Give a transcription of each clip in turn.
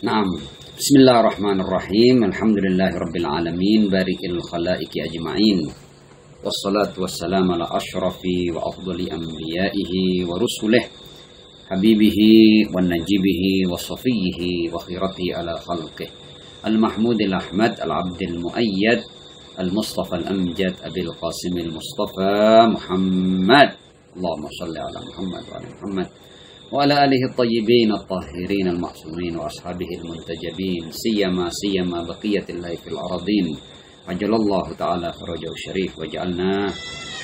Naam. Bismillahirrahmanirrahim. Alhamdulillahirabbil alamin, barikil khalaiqi ajma'in. Wassalatu wassalamu ala asyrafil wa afdali anbiya'ihi wa rusulih, habibihi wa najibihi wa safiyhi wa khiratihi ala khalqih. Al-Mahmudil Ahmad al-Abdil Muayyad al-Mustafa al-Amjad Abil Qasimil Mustafa Muhammad. Allahumma salli ala Muhammad wa ala Muhammad wa ala alihi at-tayyibin at-tahirin al-ma'sumin wa ashabihi al-muntajabin, siyama baqiyatillahi fil aradin. Ajalallahu ta'ala farajahu syarif wa ja'alna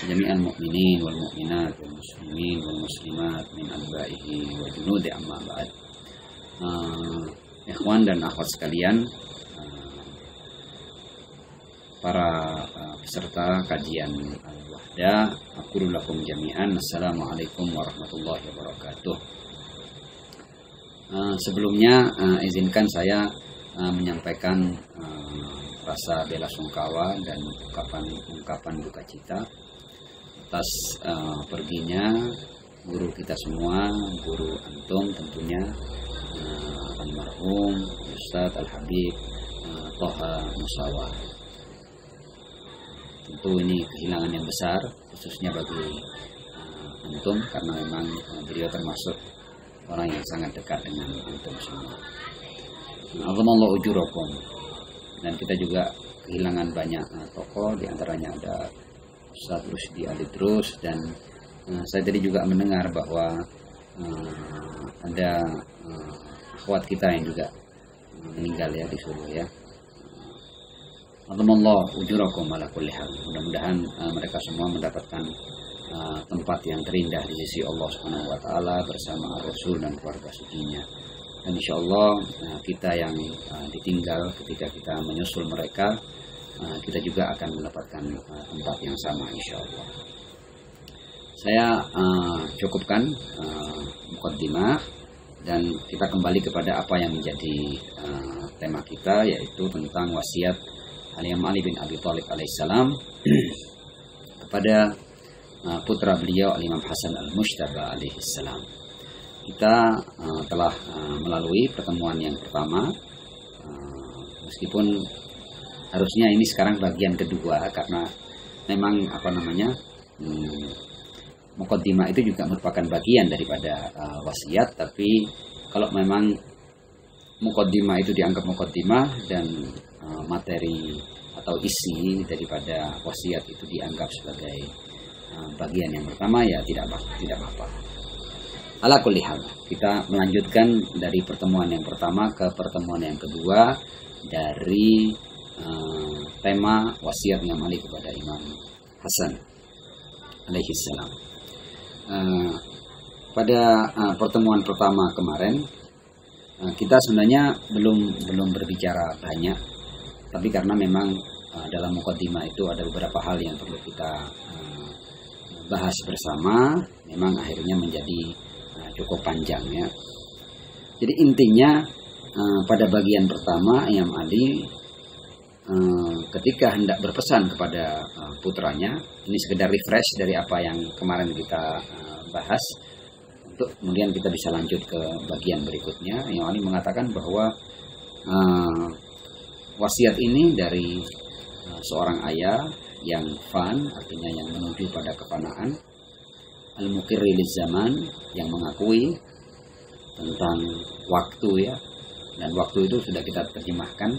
jami'al mu'minin wal mu'minat wal muslimin wal muslimat min anba'ihi wa junudi amma ba'd. Ikhwan dan akhwat sekalian, para peserta kajian Al-Wahdah, aqulu lakum jami'an assalamualaikum warahmatullahi wabarakatuh. Sebelumnya izinkan saya menyampaikan rasa bela sungkawa dan ungkapan duka cita atas perginya guru kita semua, guru antum tentunya, almarhum Ustadz Al-Habib Thaha Musawa. Tentu ini kehilangan yang besar, khususnya bagi antum, karena memang beliau termasuk orang yang sangat dekat dengan antum semua. Azamallahu ujurakum. Dan kita juga kehilangan banyak tokoh, diantaranya ada Ustadz Rusdi Alidrus, dan saya tadi juga mendengar bahwa ada akhwat kita yang juga meninggal ya di Solo ya. Azamallahu ujurakum ala kulli hal. Mudah-mudahan mereka semua mendapatkan tempat yang terindah di sisi Allah Subhanahu wa taala bersama Rasul dan keluarga sucinya. Dan insyaallah kita yang ditinggal ketika kita menyusul mereka, kita juga akan mendapatkan tempat yang sama insyaallah. Saya cukupkan muqaddimah dan kita kembali kepada apa yang menjadi tema kita, yaitu tentang wasiat Al-Imam Ali bin Abi Thalib alaihissalam kepada putra beliau Al-Imam Hasan Al-Mujtaba alaihissalam. Kita telah melalui pertemuan yang pertama, meskipun harusnya ini sekarang bagian kedua, karena memang muqaddimah itu juga merupakan bagian daripada wasiat. Tapi kalau memang muqaddimah itu dianggap muqaddimah dan materi atau isi daripada wasiat itu dianggap sebagai bagian yang pertama, ya tidak apa-apa. Ala kulli hal, kita melanjutkan dari pertemuan yang pertama ke pertemuan yang kedua dari tema wasiat Imam Ali kepada Imam Hasan alaihi salam. Pada pertemuan pertama kemarin kita sebenarnya belum berbicara banyak, tapi karena memang dalam muqaddimah itu ada beberapa hal yang perlu kita bahas bersama, memang akhirnya menjadi cukup panjang ya. Jadi intinya pada bagian pertama Imam Ali ketika hendak berpesan kepada putranya, ini sekedar refresh dari apa yang kemarin kita bahas, untuk kemudian kita bisa lanjut ke bagian berikutnya. Imam Ali mengatakan bahwa wasiat ini dari seorang ayah yang fan, artinya yang menuju pada kefanaan, al-muqirri liz-zaman, yang mengakui tentang waktu ya, dan waktu itu sudah kita terjemahkan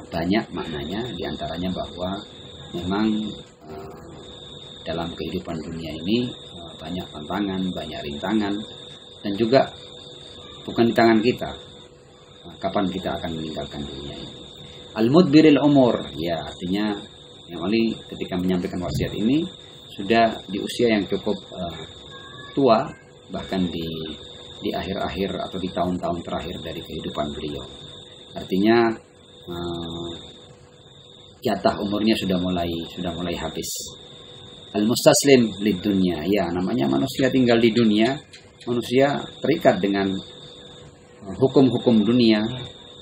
banyak maknanya, diantaranya bahwa memang dalam kehidupan dunia ini banyak tantangan, banyak rintangan, dan juga bukan di tangan kita kapan kita akan meninggalkan dunia ini. Al-mudbiril umur, ya artinya Yang Ali ketika menyampaikan wasiat ini sudah di usia yang cukup tua, bahkan di akhir-akhir atau di tahun-tahun terakhir dari kehidupan beliau. Artinya jatah umurnya sudah mulai habis. Al-mustaslim lid dunya, ya namanya manusia tinggal di dunia, manusia terikat dengan hukum-hukum dunia,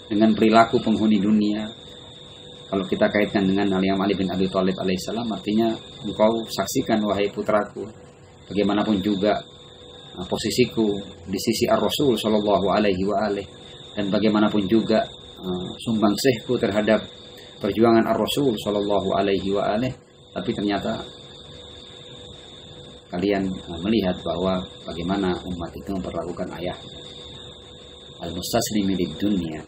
dengan perilaku penghuni dunia. Kalau kita kaitkan dengan Al-Imam Ali bin Abi Thalib alaihissalam, artinya engkau saksikan wahai putraku, bagaimanapun juga posisiku di sisi Ar-Rasul sallallahu alaihi wa alihi, dan bagaimanapun juga sumbangsihku terhadap perjuangan Ar-Rasul Shallallahu Alaihi Wasallam, tapi ternyata kalian melihat bahwa bagaimana umat itu memperlakukan ayah. Al-mustaslimi lid dunia.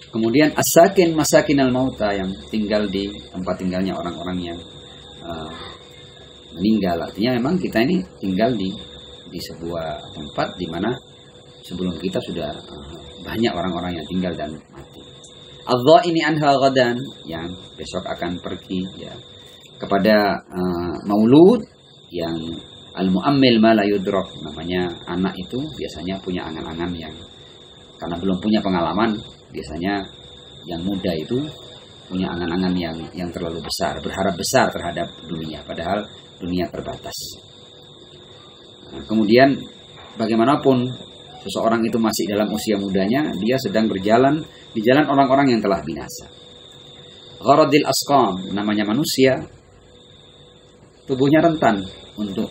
Kemudian as-sakin masakinal mauta, yang tinggal di tempat tinggalnya orang-orang yang meninggal. Artinya memang kita ini tinggal di sebuah tempat di mana sebelum kita sudah banyak orang-orang yang tinggal dan mati. Adh-dhaini anha ghadan, yang besok akan pergi ya, kepada maulud yang al-mu'ammil ma la yudrak, namanya anak itu biasanya punya angan-angan yang karena belum punya pengalaman, biasanya yang muda itu punya angan-angan yang terlalu besar, berharap besar terhadap dunia, padahal dunia terbatas. Nah, kemudian bagaimanapun seseorang itu masih dalam usia mudanya, dia sedang berjalan di jalan orang-orang yang telah binasa. Gharadil asqam, namanya manusia, tubuhnya rentan untuk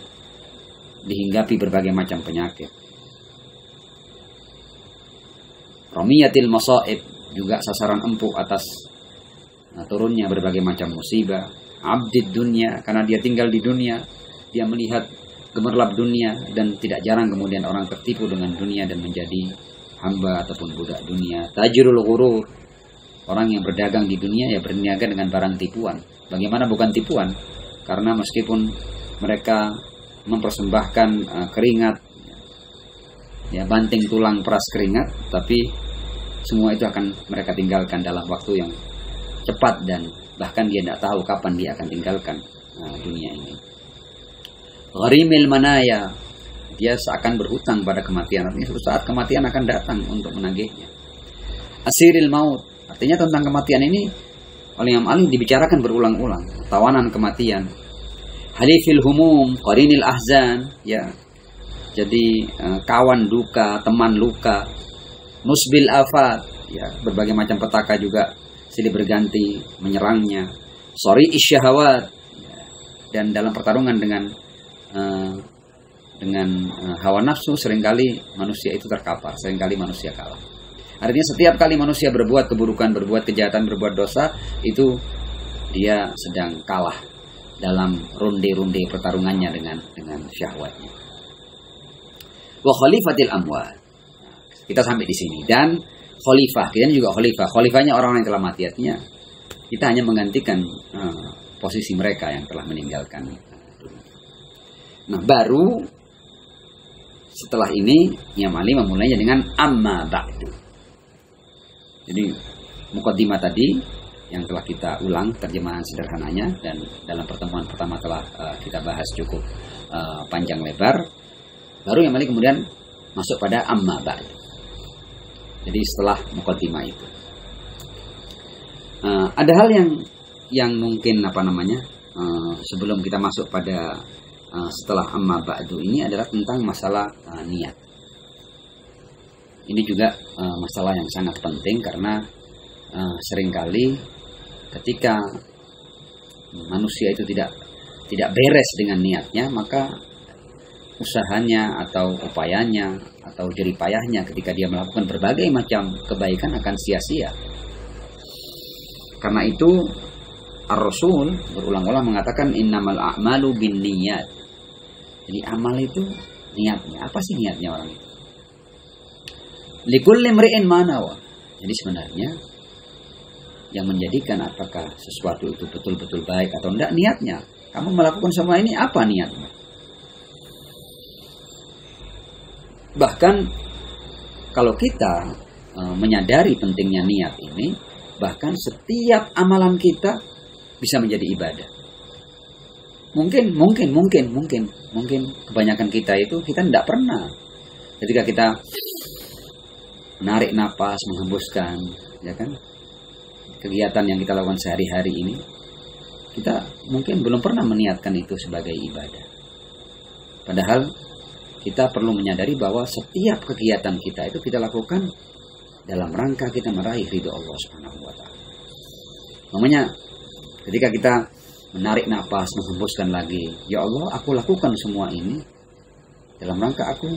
dihinggapi berbagai macam penyakit. Ramiyatil masaib, juga sasaran empuk atas turunnya berbagai macam musibah. Abdid dunia, karena dia tinggal di dunia, dia melihat gemerlap dunia, dan tidak jarang kemudian orang tertipu dengan dunia dan menjadi hamba ataupun budak dunia. Tajirul ghurur, orang yang berdagang di dunia ya berniaga dengan barang tipuan. Bagaimana bukan tipuan? Karena meskipun mereka mempersembahkan keringat, ya banting tulang peras keringat, tapi semua itu akan mereka tinggalkan dalam waktu yang cepat, dan bahkan dia tidak tahu kapan dia akan tinggalkan dunia ini. Gharimil manaya, dia seakan berhutang pada kematian, artinya suatu saat kematian akan datang untuk menagihnya. Asiril maut, artinya tentang kematian ini oleh Imam Ali dibicarakan berulang-ulang, tawanan kematian. Halifil humum, qarinil ahzan, ya. Jadi kawan duka, teman luka. Nusbil afat, ya, berbagai macam petaka juga silih berganti menyerangnya. Sori isyahawat, ya, dan dalam pertarungan dengan hawa nafsu seringkali manusia itu terkapar, seringkali manusia kalah. Artinya setiap kali manusia berbuat keburukan, berbuat kejahatan, berbuat dosa, itu dia sedang kalah dalam ronde-ronde pertarungannya dengan syahwatnya. Wa khalifatil amwat. Kita sampai di sini, dan khalifah, kita juga khalifah. Khalifahnya orang yang telah mati, artinya kita hanya menggantikan posisi mereka yang telah meninggalkan. Nah, baru setelah ini Imam Ali memulainya dengan amma ba'du. Jadi muqaddimah tadi yang telah kita ulang terjemahan sederhananya, dan dalam pertemuan pertama telah kita bahas cukup panjang lebar. Baru Imam Ali kemudian masuk pada amma ba'du. Jadi setelah muqaddimah itu ada hal yang mungkin sebelum kita masuk pada setelah amma ba'du ini adalah tentang masalah niat. Ini juga masalah yang sangat penting, karena seringkali ketika manusia itu tidak beres dengan niatnya, maka usahanya atau upayanya atau jeripayahnya ketika dia melakukan berbagai macam kebaikan akan sia-sia. Karena itu Ar-Rasul berulang-ulang mengatakan innamal a'malu binniyat. Jadi amal itu niatnya. Apa sih niatnya orang itu? Likulli imri'in ma nawa. Jadi sebenarnya yang menjadikan apakah sesuatu itu betul-betul baik atau tidak, niatnya. Kamu melakukan semua ini, apa niatnya? Bahkan kalau kita menyadari pentingnya niat ini, bahkan setiap amalan kita bisa menjadi ibadah. Mungkin kebanyakan kita itu kita tidak pernah. Ketika kita menarik napas, menghembuskan, ya kan? Kegiatan yang kita lakukan sehari-hari ini, kita mungkin belum pernah meniatkan itu sebagai ibadah. Padahal kita perlu menyadari bahwa setiap kegiatan kita itu kita lakukan dalam rangka kita meraih ridho Allah Subhanahu wa taala. Namanya ketika kita menarik napas, menghembuskan lagi, ya Allah, aku lakukan semua ini dalam rangka aku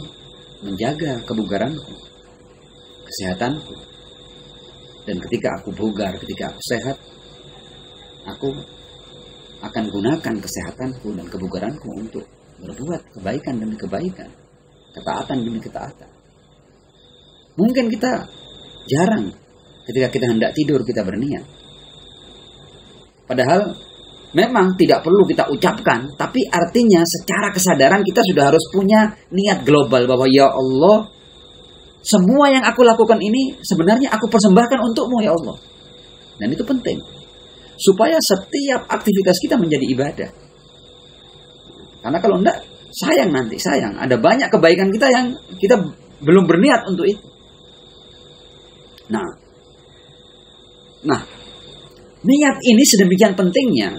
menjaga kebugaranku. kesehatanku. Dan ketika aku bugar, ketika aku sehat, aku akan gunakan kesehatanku dan kebugaranku untuk berbuat kebaikan demi kebaikan, ketaatan demi ketaatan. Mungkin kita jarang ketika kita hendak tidur kita berniat. Padahal memang tidak perlu kita ucapkan, tapi artinya secara kesadaran kita sudah harus punya niat global bahwa ya Allah, semua yang aku lakukan ini sebenarnya aku persembahkan untukmu ya Allah. Dan itu penting. Supaya setiap aktivitas kita menjadi ibadah. Karena kalau enggak, sayang nanti, sayang. Ada banyak kebaikan kita yang kita belum berniat untuk itu. Nah, niat ini sedemikian pentingnya.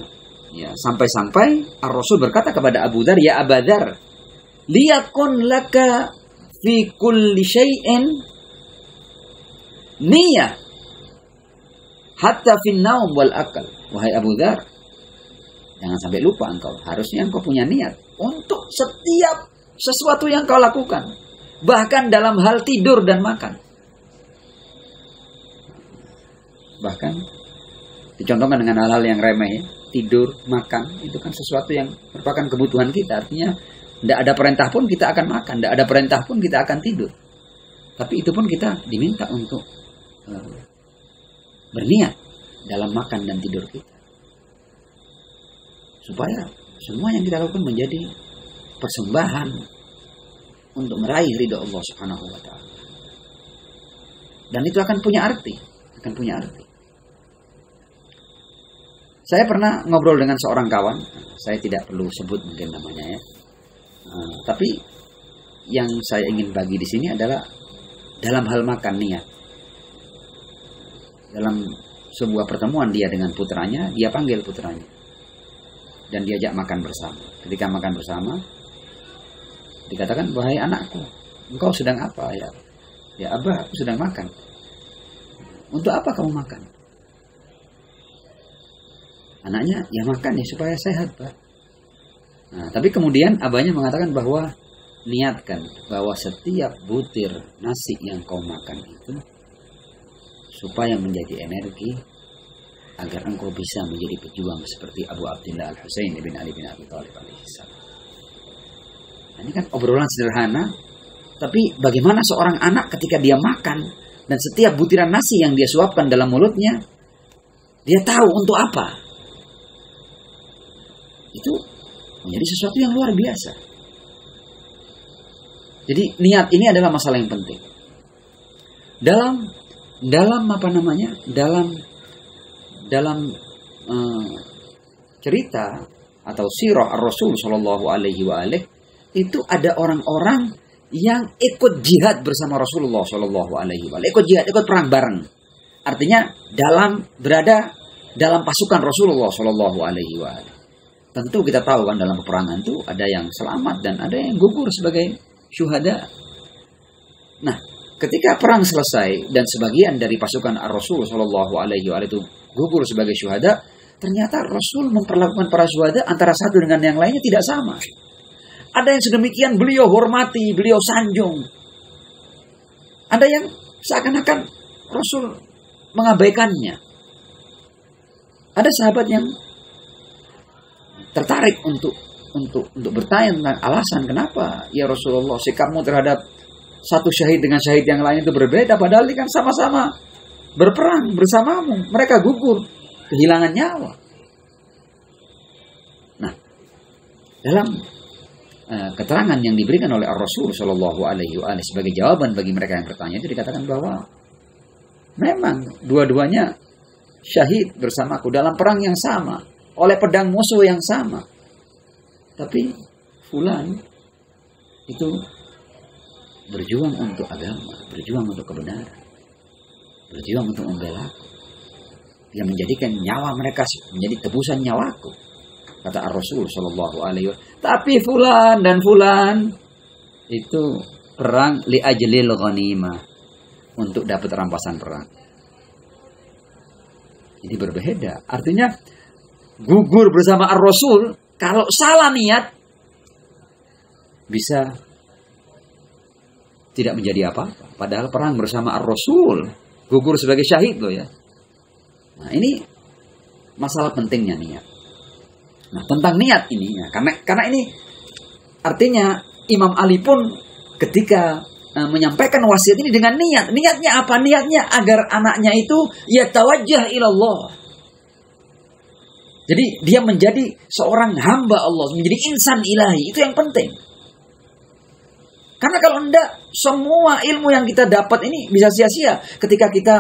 Ya, sampai-sampai Ar-Rasul berkata kepada Abu Dzar, ya Abu Dzar, liyakun laka fi kulli syai'in niyah hatta fin naum wal akal. Wahai Abu Dzar, jangan sampai lupa engkau. Harusnya engkau punya niat untuk setiap sesuatu yang kau lakukan. Bahkan dalam hal tidur dan makan. Bahkan dicontohkan dengan hal-hal yang remeh ya. Tidur, makan, itu kan sesuatu yang merupakan kebutuhan kita. Artinya tidak ada perintah pun kita akan makan, tidak ada perintah pun kita akan tidur. Tapi itu pun kita diminta untuk berniat dalam makan dan tidur kita. Supaya semua yang kita lakukan menjadi persembahan untuk meraih ridha Allah Subhanahu wa taala. Dan itu akan punya arti, Saya pernah ngobrol dengan seorang kawan, saya tidak perlu sebut mungkin namanya ya. Tapi yang saya ingin bagi di sini adalah dalam hal makan niat. Dalam sebuah pertemuan dia dengan putranya, dia panggil putranya dan diajak makan bersama. Ketika makan bersama, dikatakan, wahai anakku, engkau sedang apa ya? Ya Abah, aku sedang makan. Untuk apa kamu makan? Anaknya, ya makan ya supaya sehat, Pak. Nah, tapi kemudian abahnya mengatakan bahwa niatkan bahwa setiap butir nasi yang kau makan itu supaya menjadi energi agar engkau bisa menjadi pejuang seperti Abu Abdillah Al-Husain bin Ali bin Abi Thalib alaihissalam. Nah, ini kan obrolan sederhana, tapi bagaimana seorang anak ketika dia makan dan setiap butiran nasi yang dia suapkan dalam mulutnya, dia tahu untuk apa. Itu menjadi sesuatu yang luar biasa. Jadi niat ini adalah masalah yang penting. Dalam apa namanya? Dalam cerita atau sirah Ar-Rasul Shallallahu Alaihi Wasallam itu ada orang-orang yang ikut jihad bersama Rasulullah Shallallahu Alaihi Wasallam. Ikut jihad, ikut perang bareng. Artinya berada dalam pasukan Rasulullah Shallallahu Alaihi Wasallam. Tentu kita tahu kan dalam peperangan itu ada yang selamat dan ada yang gugur sebagai syuhada. Nah, ketika perang selesai dan sebagian dari pasukan Ar-Rasul Shallallahu Alaihi Wasallam itu gugur sebagai syuhada, ternyata Rasul memperlakukan para syuhada antara satu dengan yang lainnya tidak sama. Ada yang sedemikian beliau hormati, beliau sanjung. Ada yang seakan-akan Rasul mengabaikannya. Ada sahabat yang tertarik untuk bertanya tentang alasan kenapa ya Rasulullah sikapmu terhadap satu syahid dengan syahid yang lain itu berbeda, padahal ini kan sama-sama berperang bersamamu, mereka gugur kehilangan nyawa. Nah, dalam keterangan yang diberikan oleh Ar-Rasul Shallallahu Alaihi Wasallam sebagai jawaban bagi mereka yang bertanya itu dikatakan bahwa memang dua-duanya syahid bersamaku dalam perang yang sama, oleh pedang musuh yang sama. Tapi fulan itu berjuang untuk agama, berjuang untuk kebenaran, berjuang untuk membela aku. Dia menjadikan nyawa mereka menjadi tebusan nyawaku, kata Ar-Rasul Shallallahu Alaihi Wasallam. Tapi fulan dan fulan itu perang li ajlil ghanimah, untuk dapat rampasan perang. Jadi berbeda. Artinya gugur bersama Ar-Rasul, kalau salah niat bisa tidak menjadi apa-apa. Padahal perang bersama Ar-Rasul, gugur sebagai syahid loh ya. Nah ini masalah pentingnya niat. Nah tentang niat ini, ya, karena ini artinya Imam Ali pun ketika menyampaikan wasiat ini dengan niat. Niatnya apa? Niatnya agar anaknya itu yatawajjah ilallah. Jadi dia menjadi seorang hamba Allah, menjadi insan ilahi. Itu yang penting. Karena kalau enggak, semua ilmu yang kita dapat ini bisa sia-sia ketika kita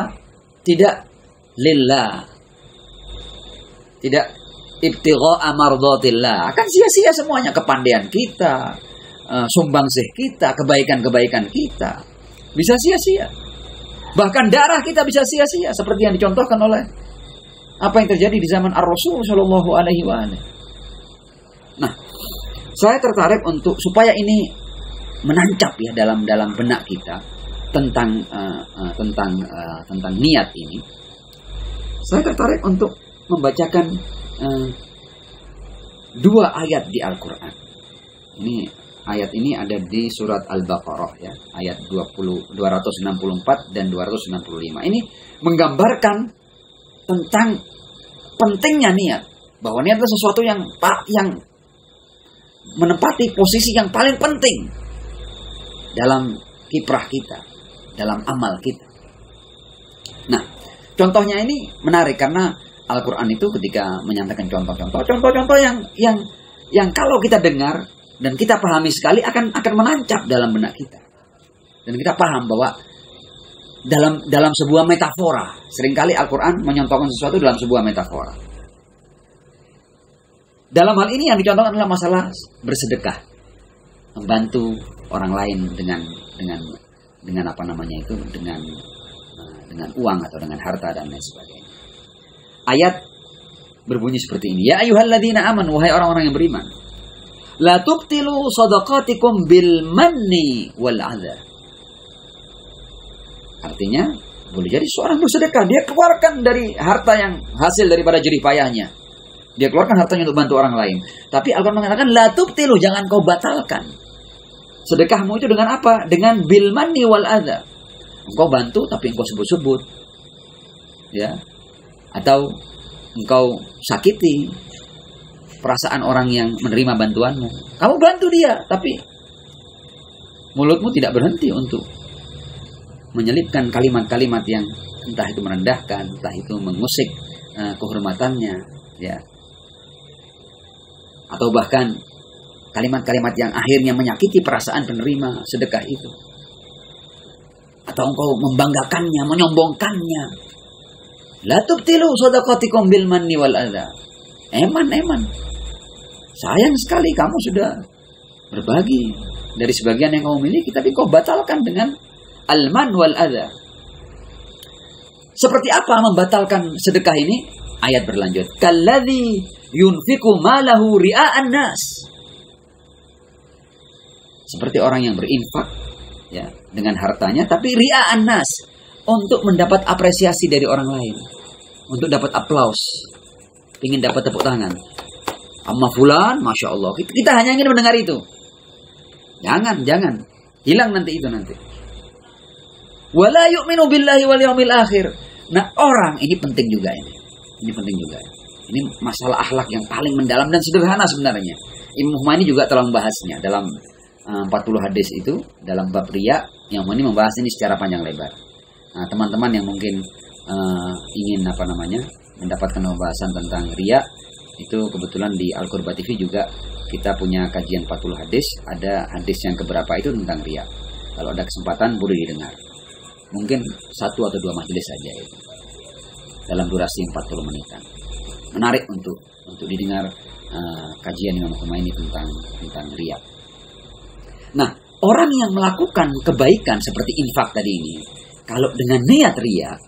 tidak lillah. Tidak ibtigha'a mardatillah. Akan sia-sia semuanya, kepandaian kita, sumbangsih kita, kebaikan-kebaikan kita bisa sia-sia. Bahkan darah kita bisa sia-sia seperti yang dicontohkan oleh apa yang terjadi di zaman Ar-Rasul sallallahu alaihi wasallam. Nah, saya tertarik untuk supaya ini menancap ya dalam benak kita tentang niat ini. Saya tertarik untuk membacakan 2 ayat di Al-Qur'an. Ayat ini ada di surat Al-Baqarah ya, ayat 264 dan 265. Ini menggambarkan tentang pentingnya niat, bahwa niat adalah sesuatu yang menempati posisi yang paling penting dalam kiprah kita, dalam amal kita. Nah, contohnya ini menarik karena Al-Quran itu ketika menyampaikan contoh-contoh yang kalau kita dengar dan kita pahami sekali akan menancap dalam benak kita. Dan kita paham bahwa dalam sebuah metafora, seringkali Al-Quran menyontohkan sesuatu dalam sebuah metafora. Dalam hal ini yang dicontohkan adalah masalah bersedekah, membantu orang lain dengan apa namanya itu, dengan uang atau dengan harta dan lain sebagainya. Ayat berbunyi seperti ini. Ya ayyuhalladzina amanu, wahai orang-orang yang beriman. La tubtilu shadaqatikum bil manni wal adha. Artinya, boleh jadi seorang bersedekah, dia keluarkan dari harta yang hasil daripada jerih payahnya. Dia keluarkan hartanya untuk bantu orang lain. Tapi Al-Quran mengatakan, la tubtilu, jangan kau batalkan. Sedekahmu itu dengan apa? Dengan bil manni wal adha. Engkau bantu tapi engkau sebut-sebut. Ya. Atau engkau sakiti perasaan orang yang menerima bantuanmu. Kamu bantu dia, tapi mulutmu tidak berhenti untuk menyelipkan kalimat-kalimat yang entah itu merendahkan, entah itu mengusik kehormatannya, ya. Atau bahkan kalimat-kalimat yang akhirnya menyakiti perasaan penerima sedekah itu. Atau engkau membanggakannya, menyombongkannya. La tubtilu shadaqatikum bil manni wal adha. Eman. Sayang sekali kamu sudah berbagi dari sebagian yang kamu miliki, tapi kau batalkan dengan al-man wal adha. Seperti apa membatalkan sedekah ini? Ayat berlanjut. Kalladzi yunfiqu malahu ria'an nas. Seperti orang yang berinfak ya dengan hartanya tapi ria'an nas, untuk mendapat apresiasi dari orang lain, untuk dapat aplaus, ingin dapat tepuk tangan. Amma fulan, masya Allah. Kita hanya ingin mendengar itu. Jangan, hilang nanti itu nanti. Wala yu'minu billahi wal yaumil akhir. Nah, orang ini penting juga ini. Ini penting juga. Ini masalah akhlak yang paling mendalam dan sederhana sebenarnya. Imam Humaini juga telah membahasnya dalam 40 hadis itu, dalam bab riya. Yang ini membahas ini secara panjang lebar. Nah, teman-teman yang mungkin ingin mendapatkan pembahasan tentang riya, itu kebetulan di Al-Qurba TV juga kita punya kajian 40 hadis. Ada hadis yang keberapa itu tentang riya. Kalau ada kesempatan boleh didengar. Mungkin 1 atau 2 majelis saja itu, dalam durasi 40 menitan. Menarik untuk didengar kajian Imam Humaini tentang riya. Nah, orang yang melakukan kebaikan seperti infak tadi ini, kalau dengan niat riya,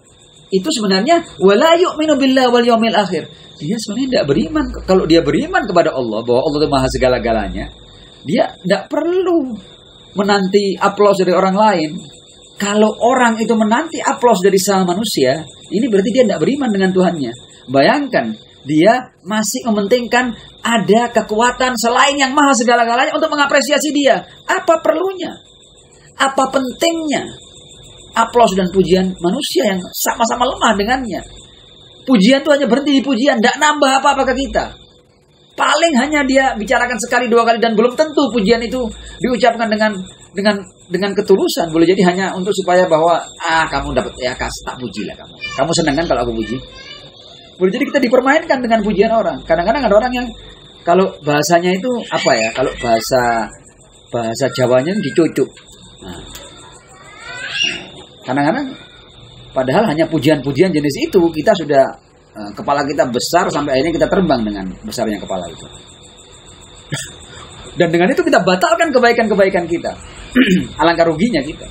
itu sebenarnya wala yu'minu billahi wal yaumil akhir. Dia sebenarnya tidak beriman. Kalau dia beriman kepada Allah, bahwa Allah itu maha segala-galanya, dia tidak perlu menanti aplaus dari orang lain. Kalau orang itu menanti aplaus dari sama manusia, ini berarti dia tidak beriman dengan Tuhannya. Bayangkan, dia masih mementingkan ada kekuatan selain yang maha segala-galanya untuk mengapresiasi dia. Apa perlunya? Apa pentingnya aplaus dan pujian manusia yang sama-sama lemah dengannya? Pujian itu hanya berhenti di pujian, tidak nambah apa-apa ke kita. Paling hanya dia bicarakan sekali dua kali dan belum tentu pujian itu diucapkan dengan ketulusan. Boleh jadi hanya untuk supaya bahwa kamu dapat ya tak pujilah kamu. Kamu senang kan kalau aku puji? Boleh jadi kita dipermainkan dengan pujian orang. Kadang-kadang ada orang yang kalau bahasanya itu apa ya? Kalau bahasa Jawanya dicucuk. Nah, kadang-kadang padahal hanya pujian-pujian jenis itu kita sudah kepala kita besar sampai akhirnya kita terbang dengan besarnya kepala itu. Dan dengan itu kita batalkan kebaikan-kebaikan kita. Alangkah ruginya kita.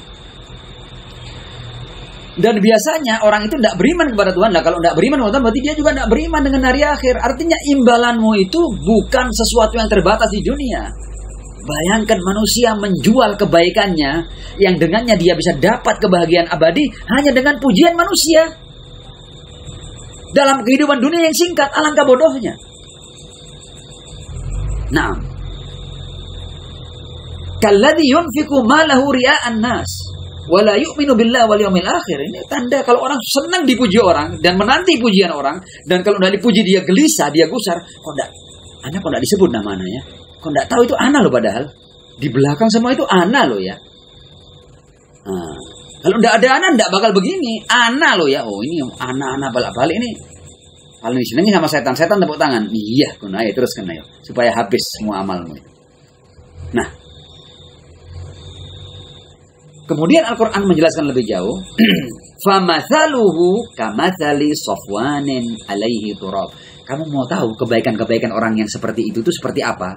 Dan biasanya orang itu tidak beriman kepada Tuhan. Nah, kalau tidak beriman kepada Tuhan berarti dia juga tidak beriman dengan hari akhir. Artinya imbalanmu itu bukan sesuatu yang terbatas di dunia. Bayangkan manusia menjual kebaikannya yang dengannya dia bisa dapat kebahagiaan abadi hanya dengan pujian manusia. Dalam kehidupan dunia yang singkat, alangkah bodohnya. Nah, kalladzi yunfiqu malahu ria'an nas wa la yu'minu billahi wal yawmil akhir. Ini tanda kalau orang senang dipuji orang dan menanti pujian orang, dan kalau tidak dipuji dia gelisah, dia gusar. Kok tidak disebut namanya? Kok tidak tahu itu ana loh, padahal di belakang semua itu ana loh ya. Nah, kalau tidak ada ana tidak bakal begini. Ana loh ya. Oh ini ana balik ini. Kalau disenangi sama setan tepuk tangan. Iya, kena ya terus kena ya supaya habis semua amalmu. Nah, kemudian Al-Quran menjelaskan lebih jauh. Famathaluhu kamathali safwanin alaihi turab. Kamu mau tahu kebaikan-kebaikan orang yang seperti itu seperti apa?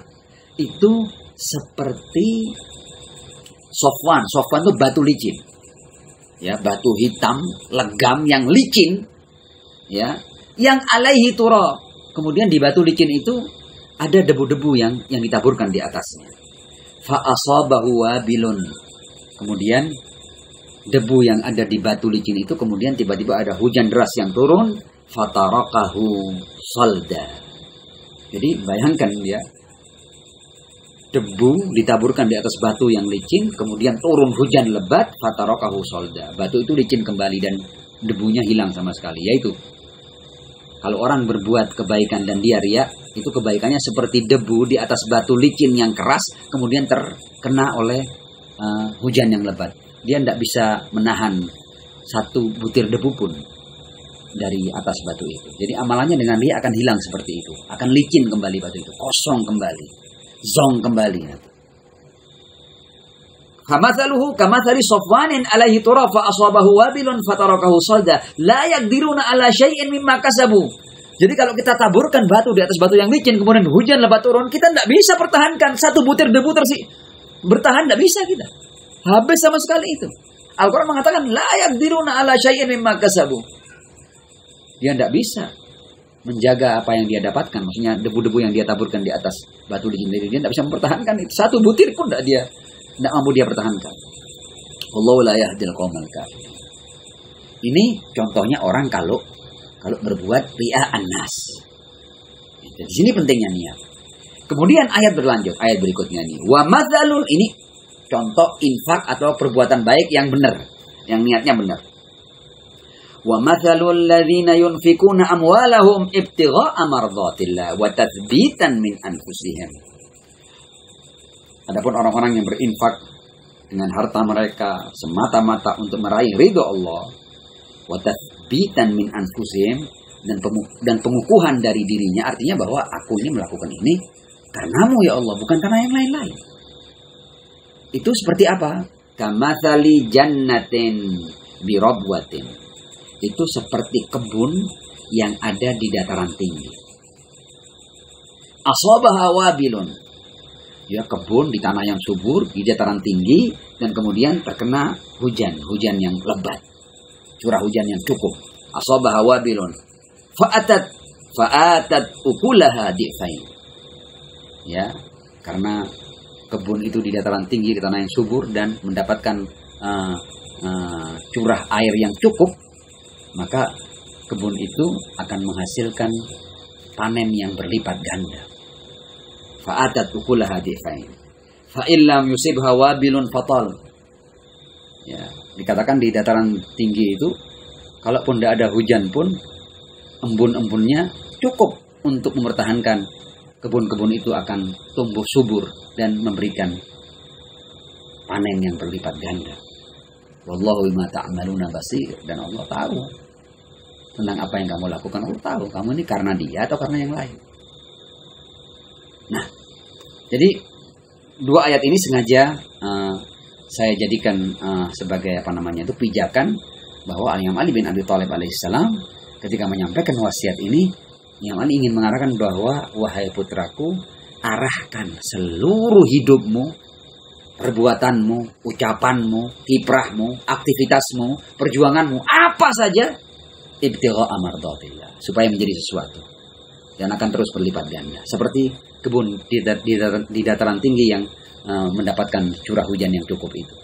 Itu seperti sofwan. Sofwan itu batu licin. Ya, batu hitam, legam yang licin. Ya, yang alaihi turab. Kemudian di batu licin itu ada debu-debu yang ditaburkan di atasnya. Fa asabahu wabilun. Kemudian debu yang ada di batu licin itu kemudian tiba-tiba ada hujan deras yang turun, fatarakahu salda. Jadi bayangkan ya, debu ditaburkan di atas batu yang licin, kemudian turun hujan lebat, fatarakahu salda. Batu itu licin kembali dan debunya hilang sama sekali. Yaitu kalau orang berbuat kebaikan dan dia riya, itu kebaikannya seperti debu di atas batu licin yang keras, kemudian terkena oleh hujan yang lebat. Dia tidak bisa menahan satu butir debu pun dari atas batu itu. Jadi amalannya dengan riya akan hilang seperti itu. Akan licin kembali batu itu. Kosong kembali. Zong kembali. Famathaluhu kamathali safwanin alaihi turab fa asabahu wabilun fatarakahu salda la yaqdiruna ala syai'in mimma kasabu. Jadi kalau kita taburkan batu di atas batu yang licin kemudian hujan lebat turun, kita tidak bisa pertahankan satu butir debu bertahan, tidak bisa kita. Habis sama sekali itu. Al-Quran mengatakan la yaqdiruna ala syai'in mimma kasabu. Dia tidak bisa menjaga apa yang dia dapatkan. Maksudnya debu-debu yang dia taburkan di atas batu licin itu, dia tidak bisa mempertahankan itu. Satu butir pun tidak mampu dia pertahankan. Wallahu la yahdil qaumal kafirin. Ini contohnya orang kalau berbuat ria'an nas. Di sini pentingnya niat. Kemudian ayat berlanjut, ayat berikutnya nih. Wa madzalul, ini contoh infak atau perbuatan baik yang benar, yang niatnya benar. Wa madzalul ladzina yunfikuna amwalahum ibtigha'a mardatillah wa tathbitan min anfusihim. Adapun orang-orang yang berinfak dengan harta mereka semata-mata untuk meraih ridho Allah, wa tathbitan min anfusihim, dan pengukuhan dari dirinya, artinya bahwa aku ini melakukan ini karenamu ya Allah, bukan karena yang lain-lain. Itu seperti apa? Kamathali jannatin birabwatin. Itu seperti kebun yang ada di dataran tinggi. Asabaha wabilun. Ya, kebun di tanah yang subur, di dataran tinggi, dan kemudian terkena hujan yang lebat. Curah hujan yang cukup. Asabaha wabilun. Fa'atat ukulaha di'fain. Ya, karena kebun itu di dataran tinggi, di tanah yang subur, dan mendapatkan curah air yang cukup, maka kebun itu akan menghasilkan panen yang berlipat ganda. Fa'atat ukulaha di'fain. Fa'illam yusibha wabilun fatal. Ya, dikatakan di dataran tinggi itu, kalaupun tidak ada hujan pun, embun-embunnya cukup untuk mempertahankan kebun-kebun itu akan tumbuh subur dan memberikan panen yang berlipat ganda. Wallahu bima ta'maluna basir, dan Allah tahu tentang apa yang kamu lakukan. Allah tahu kamu ini karena dia atau karena yang lain. Nah, jadi dua ayat ini sengaja saya jadikan sebagai pijakan bahwa Imam Ali bin Abi Thalib alaihissalam ketika menyampaikan wasiat ini, Imam Ali ingin mengarahkan bahwa wahai putraku, arahkan seluruh hidupmu, perbuatanmu, ucapanmu, kiprahmu, aktivitasmu, perjuanganmu, apa saja, ibtigha mardatillah, supaya menjadi sesuatu dan akan terus berlipat ganda. Seperti kebun di dataran tinggi yang mendapatkan curah hujan yang cukup itu,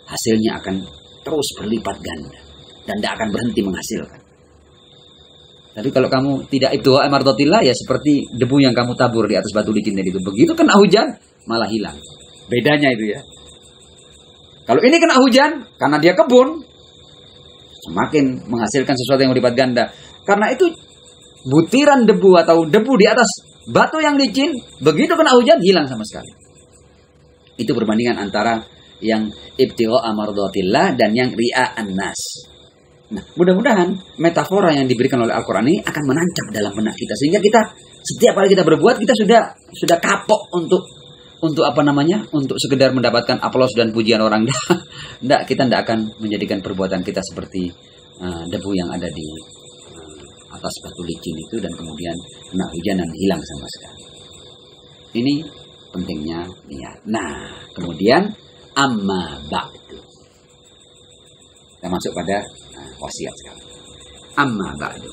hasilnya akan terus berlipat ganda dan tidak akan berhenti menghasilkan. Tapi kalau kamu tidak ibtigha mardatillah, ya seperti debu yang kamu tabur di atas batu licin itu, begitu kena hujan malah hilang. Bedanya itu ya. Kalau ini kena hujan karena dia kebun, semakin menghasilkan sesuatu yang berlipat ganda. Karena itu butiran debu atau debu di atas batu yang licin, begitu kena hujan hilang sama sekali. Itu perbandingan antara yang ibtigha mardatillah dan yang ria'an nas. Nah, mudah-mudahan metafora yang diberikan oleh Al-Quran ini akan menancap dalam benak kita, sehingga kita setiap kali kita berbuat, kita sudah kapok untuk untuk sekedar mendapatkan aplaus dan pujian orang. Kita tidak akan menjadikan perbuatan kita seperti debu yang ada di atas batu licin itu dan kemudian kena hujan dan hilang sama sekali. Ini pentingnya niat. Nah, kemudian amma ba'du. Kita masuk pada wasiat sekarang. Amma ba'du.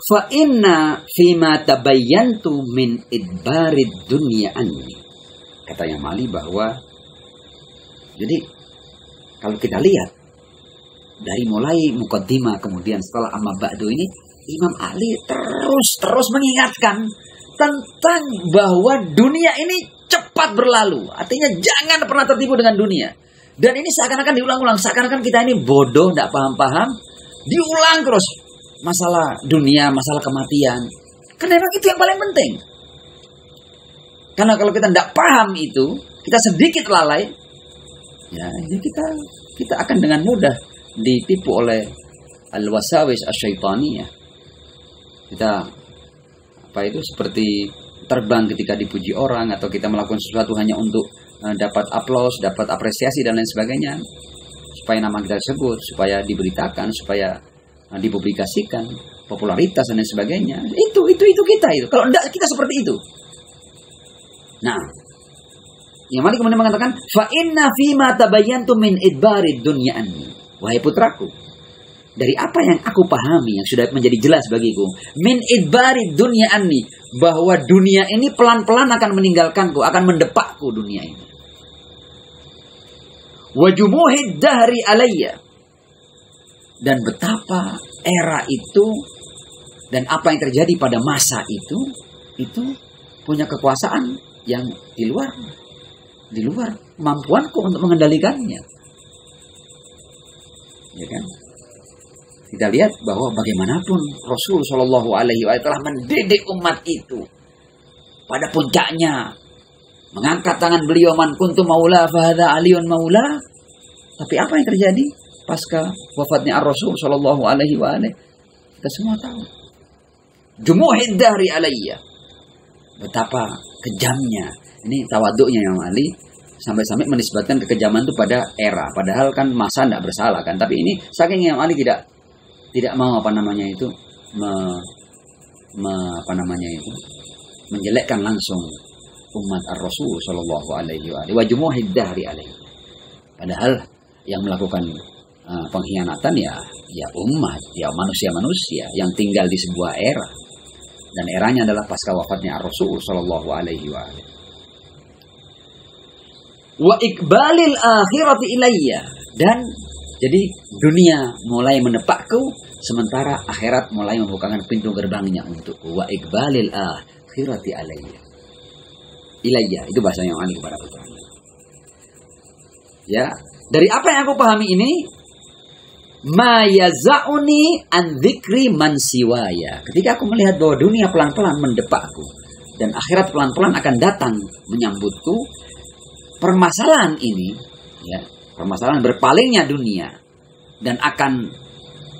Fa inna fima tabayyantu min idbarid dunya anni. Kata Imam Ali bahwa jadi kalau kita lihat dari mulai muqaddimah kemudian setelah amma ba'du ini, Imam Ali terus mengingatkan tentang bahwa dunia ini cepat berlalu. Artinya jangan pernah tertipu dengan dunia. Dan ini seakan-akan diulang-ulang, seakan-akan kita ini bodoh, tidak paham-paham, diulang terus. Masalah dunia, masalah kematian. Karena memang itu yang paling penting. Karena kalau kita tidak paham itu, kita sedikit lalai, ya kita akan dengan mudah ditipu oleh al-wasawis asy-syaitaniyah. Kita seperti terbang ketika dipuji orang, atau kita melakukan sesuatu hanya untuk dapat aplaus, dapat apresiasi dan lain sebagainya, supaya nama kita disebut, supaya diberitakan, supaya dipublikasikan, popularitas dan lain sebagainya. Itu kita itu. Kalau tidak, kita seperti itu. Nah, Imam Ali kemudian mengatakan, fa inna fima tabayyantu min idbarid dunya anni. Wahai putraku, dari apa yang aku pahami, yang sudah menjadi jelas bagiku, min idbarid dunya anni, bahwa dunia ini pelan-pelan akan meninggalkanku, akan mendepakku dunia ini. Wa jumuhid dahri alayya, dan betapa era itu dan apa yang terjadi pada masa itu punya kekuasaan yang di luar kemampuanku untuk mengendalikannya. Ya kan? Kita lihat bahwa bagaimanapun Rasul Shallallahu Alaihi Wasallam telah mendidik umat itu pada puncaknya, mengangkat tangan beliau, man kuntu maula fahadha aliyun maula. Tapi apa yang terjadi pasca wafatnya Ar-Rasul Shallallahu Alaihi Wasallam? Kita semua tahu. Jumuhid dahri alayya. Betapa kejamnya. Ini tawaduknya Imam Ali, sampai-sampai menisbatkan kekejaman itu pada era. Padahal kan masa tidak bersalah kan. Tapi ini saking Imam Ali tidak mau menjelekkan langsung umat Ar-Rasul Shallallahu Alaihi Wasallam. Wa jumuhid dahri alayya. Padahal yang melakukan pengkhianatan ya umat, ya manusia-manusia yang tinggal di sebuah era, dan eranya adalah pasca wafatnya Ar-Rasul Shallallahu Alaihi Wasallam. Wa iqbalil akhirati ilayya, dan jadi dunia mulai menepakku, sementara akhirat mulai membukakan pintu gerbangnya untukku. Wa iqbalil akhirati ilayya, itu bahasanya Ali kepada putranya. Ya, dari apa yang aku pahami ini, ma yaza'uni an dzikri man siwaya. Ketika aku melihat bahwa dunia pelan-pelan mendepakku dan akhirat pelan-pelan akan datang menyambutku, permasalahan ini, ya, permasalahan berpalingnya dunia dan akan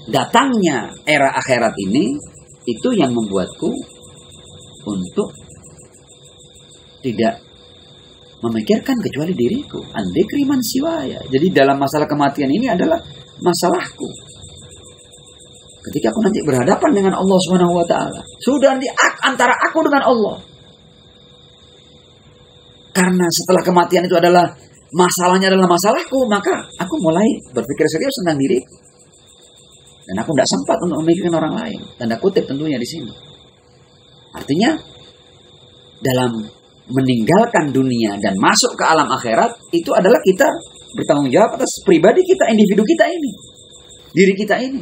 datangnya era akhirat ini, itu yang membuatku untuk tidak memikirkan kecuali diriku. An dzikri man siwaya. Jadi dalam masalah kematian ini adalah masalahku. Ketika aku nanti berhadapan dengan Allah Subhanahu wa taala, sudah nanti antara aku dengan Allah. Karena setelah kematian itu adalah masalahnya adalah masalahku, maka aku mulai berpikir serius tentang diriku. Dan aku tidak sempat untuk memikirkan orang lain. Tanda kutip tentunya di sini. Artinya dalam meninggalkan dunia dan masuk ke alam akhirat, itu adalah kita bertanggung jawab atas pribadi kita, individu kita ini, diri kita ini.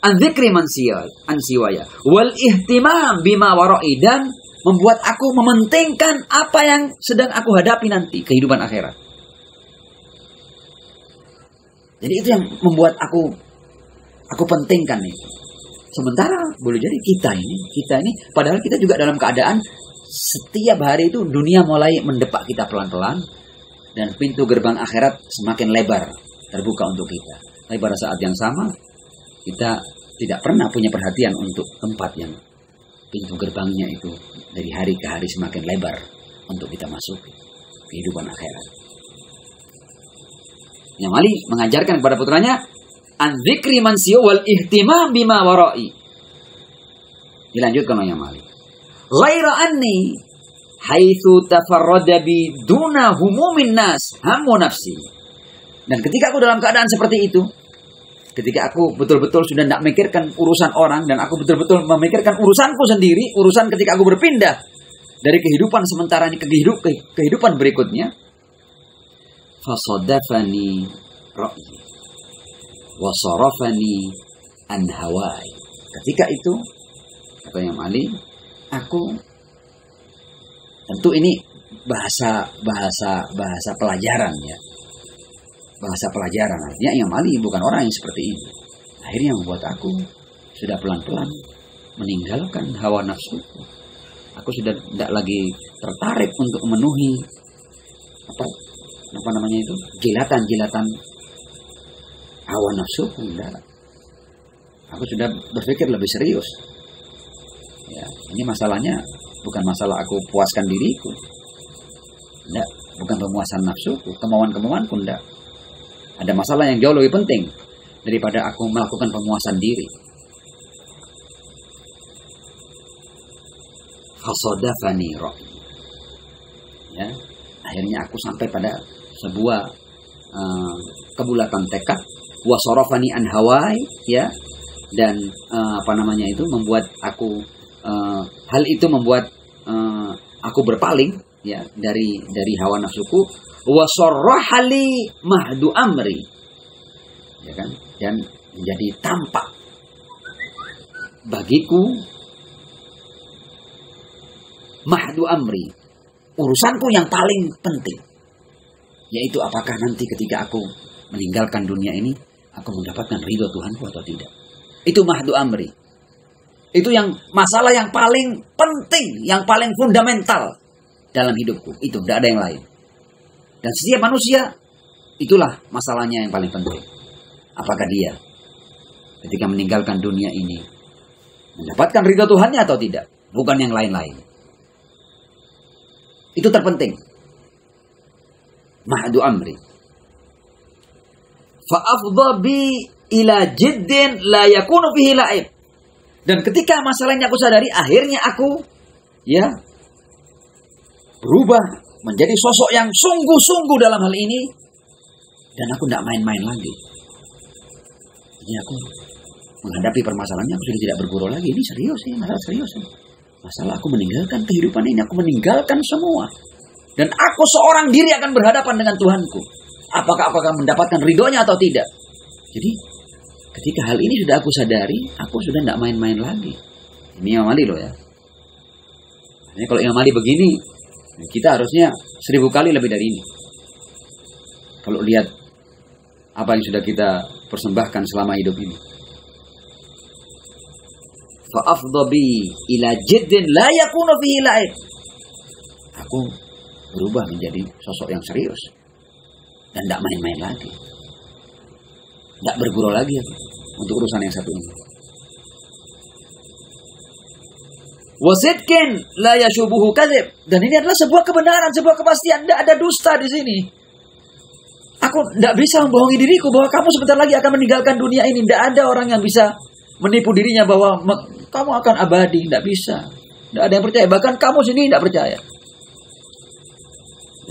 An dzikri man siwaya wal ihtimam bima wara'i, dan membuat aku mementingkan apa yang sedang aku hadapi nanti, kehidupan akhirat. Jadi itu yang membuat aku pentingkan itu. Sementara boleh jadi kita ini, padahal kita juga dalam keadaan setiap hari itu dunia mulai mendepak kita pelan-pelan dan pintu gerbang akhirat semakin lebar terbuka untuk kita. Tapi pada saat yang sama kita tidak pernah punya perhatian untuk tempat yang pintu gerbangnya itu dari hari ke hari semakin lebar untuk kita masuk kehidupan akhirat. Imam Ali mengajarkan kepada putranya an dzikri man siwa wal ihtimam bima wara'i. Dilanjutkan oleh Imam Ali. Ghaira anni haitsu tafarrada bi duna humumin nas hammu nafsi. Dan ketika aku dalam keadaan seperti itu, ketika aku betul-betul sudah tidak memikirkan urusan orang dan aku betul-betul memikirkan urusanku sendiri, urusan ketika aku berpindah dari kehidupan sementara ini ke kehidupan berikutnya, fasadafani ra'yi wa sarafani an hawai. Ketika itu kata Imam Ali, aku tentu ini bahasa pelajaran ya. Bahasa pelajaran, artinya Imam Ali bukan orang yang seperti ini. Akhirnya membuat aku sudah pelan-pelan meninggalkan hawa nafsu. Aku sudah tidak lagi tertarik untuk memenuhi apa namanya itu, jilatan hawa nafsu. Enggak. Aku sudah berpikir lebih serius. Ya, ini masalahnya bukan masalah aku puaskan diriku. Enggak, bukan pemuasan nafsuku, kemauan-kemauanku enggak. Ada masalah yang jauh lebih penting daripada aku melakukan pemuasan diri. Fasadafani ra'yi. Ya, akhirnya aku sampai pada sebuah kebulatan tekad, wa sarafani an hawai, ya, dan membuat aku hal itu membuat aku berpaling ya dari hawa nafsuku, wa sarrahali mahdu amri, ya kan, dan menjadi tampak bagiku mahdu amri, urusanku yang paling penting, yaitu apakah nanti ketika aku meninggalkan dunia ini aku mendapatkan ridho Tuhanku atau tidak. Itu mahdu amri. Itu yang masalah yang paling penting, yang paling fundamental dalam hidupku. Itu tidak ada yang lain. Dan setiap manusia itulah masalahnya yang paling penting. Apakah dia ketika meninggalkan dunia ini mendapatkan ridho Tuhannya atau tidak? Bukan yang lain-lain. Itu terpenting. Mahdu amri. Fa'afdha bi ila jiddin la yakunu fihi la'ib. Dan ketika masalahnya aku sadari, akhirnya aku berubah menjadi sosok yang sungguh-sungguh dalam hal ini, dan aku tidak main-main lagi. Jadi aku menghadapi permasalahannya, aku sudah tidak bergurau lagi. Ini serius sih, masalah serius. Masalah aku meninggalkan kehidupan ini, aku meninggalkan semua, dan aku seorang diri akan berhadapan dengan Tuhanku. Apakah aku akan mendapatkan ridhonya atau tidak? Jadi ketika hal ini sudah aku sadari, aku sudah tidak main-main lagi. Ini Imam Ali loh ya. Ini kalau Imam Ali begini, Kita harusnya 1000 kali lebih dari ini. Kalau lihat apa yang sudah kita persembahkan selama hidup ini. Fa'afdhabi ila jiddin la yakunu fihi la'ib. Aku berubah menjadi sosok yang serius. Dan tidak main-main lagi. Tidak bergurau lagi aku, untuk urusan yang satu ini. Wasidkin la yashubuhu kadzib. Dan ini adalah sebuah kebenaran, sebuah kepastian. Tidak ada dusta di sini. Aku tidak bisa membohongi diriku bahwa kamu sebentar lagi akan meninggalkan dunia ini. Tidak ada orang yang bisa menipu dirinya bahwa kamu akan abadi. Tidak bisa. Tidak ada yang percaya. Bahkan kamu sendiri tidak percaya.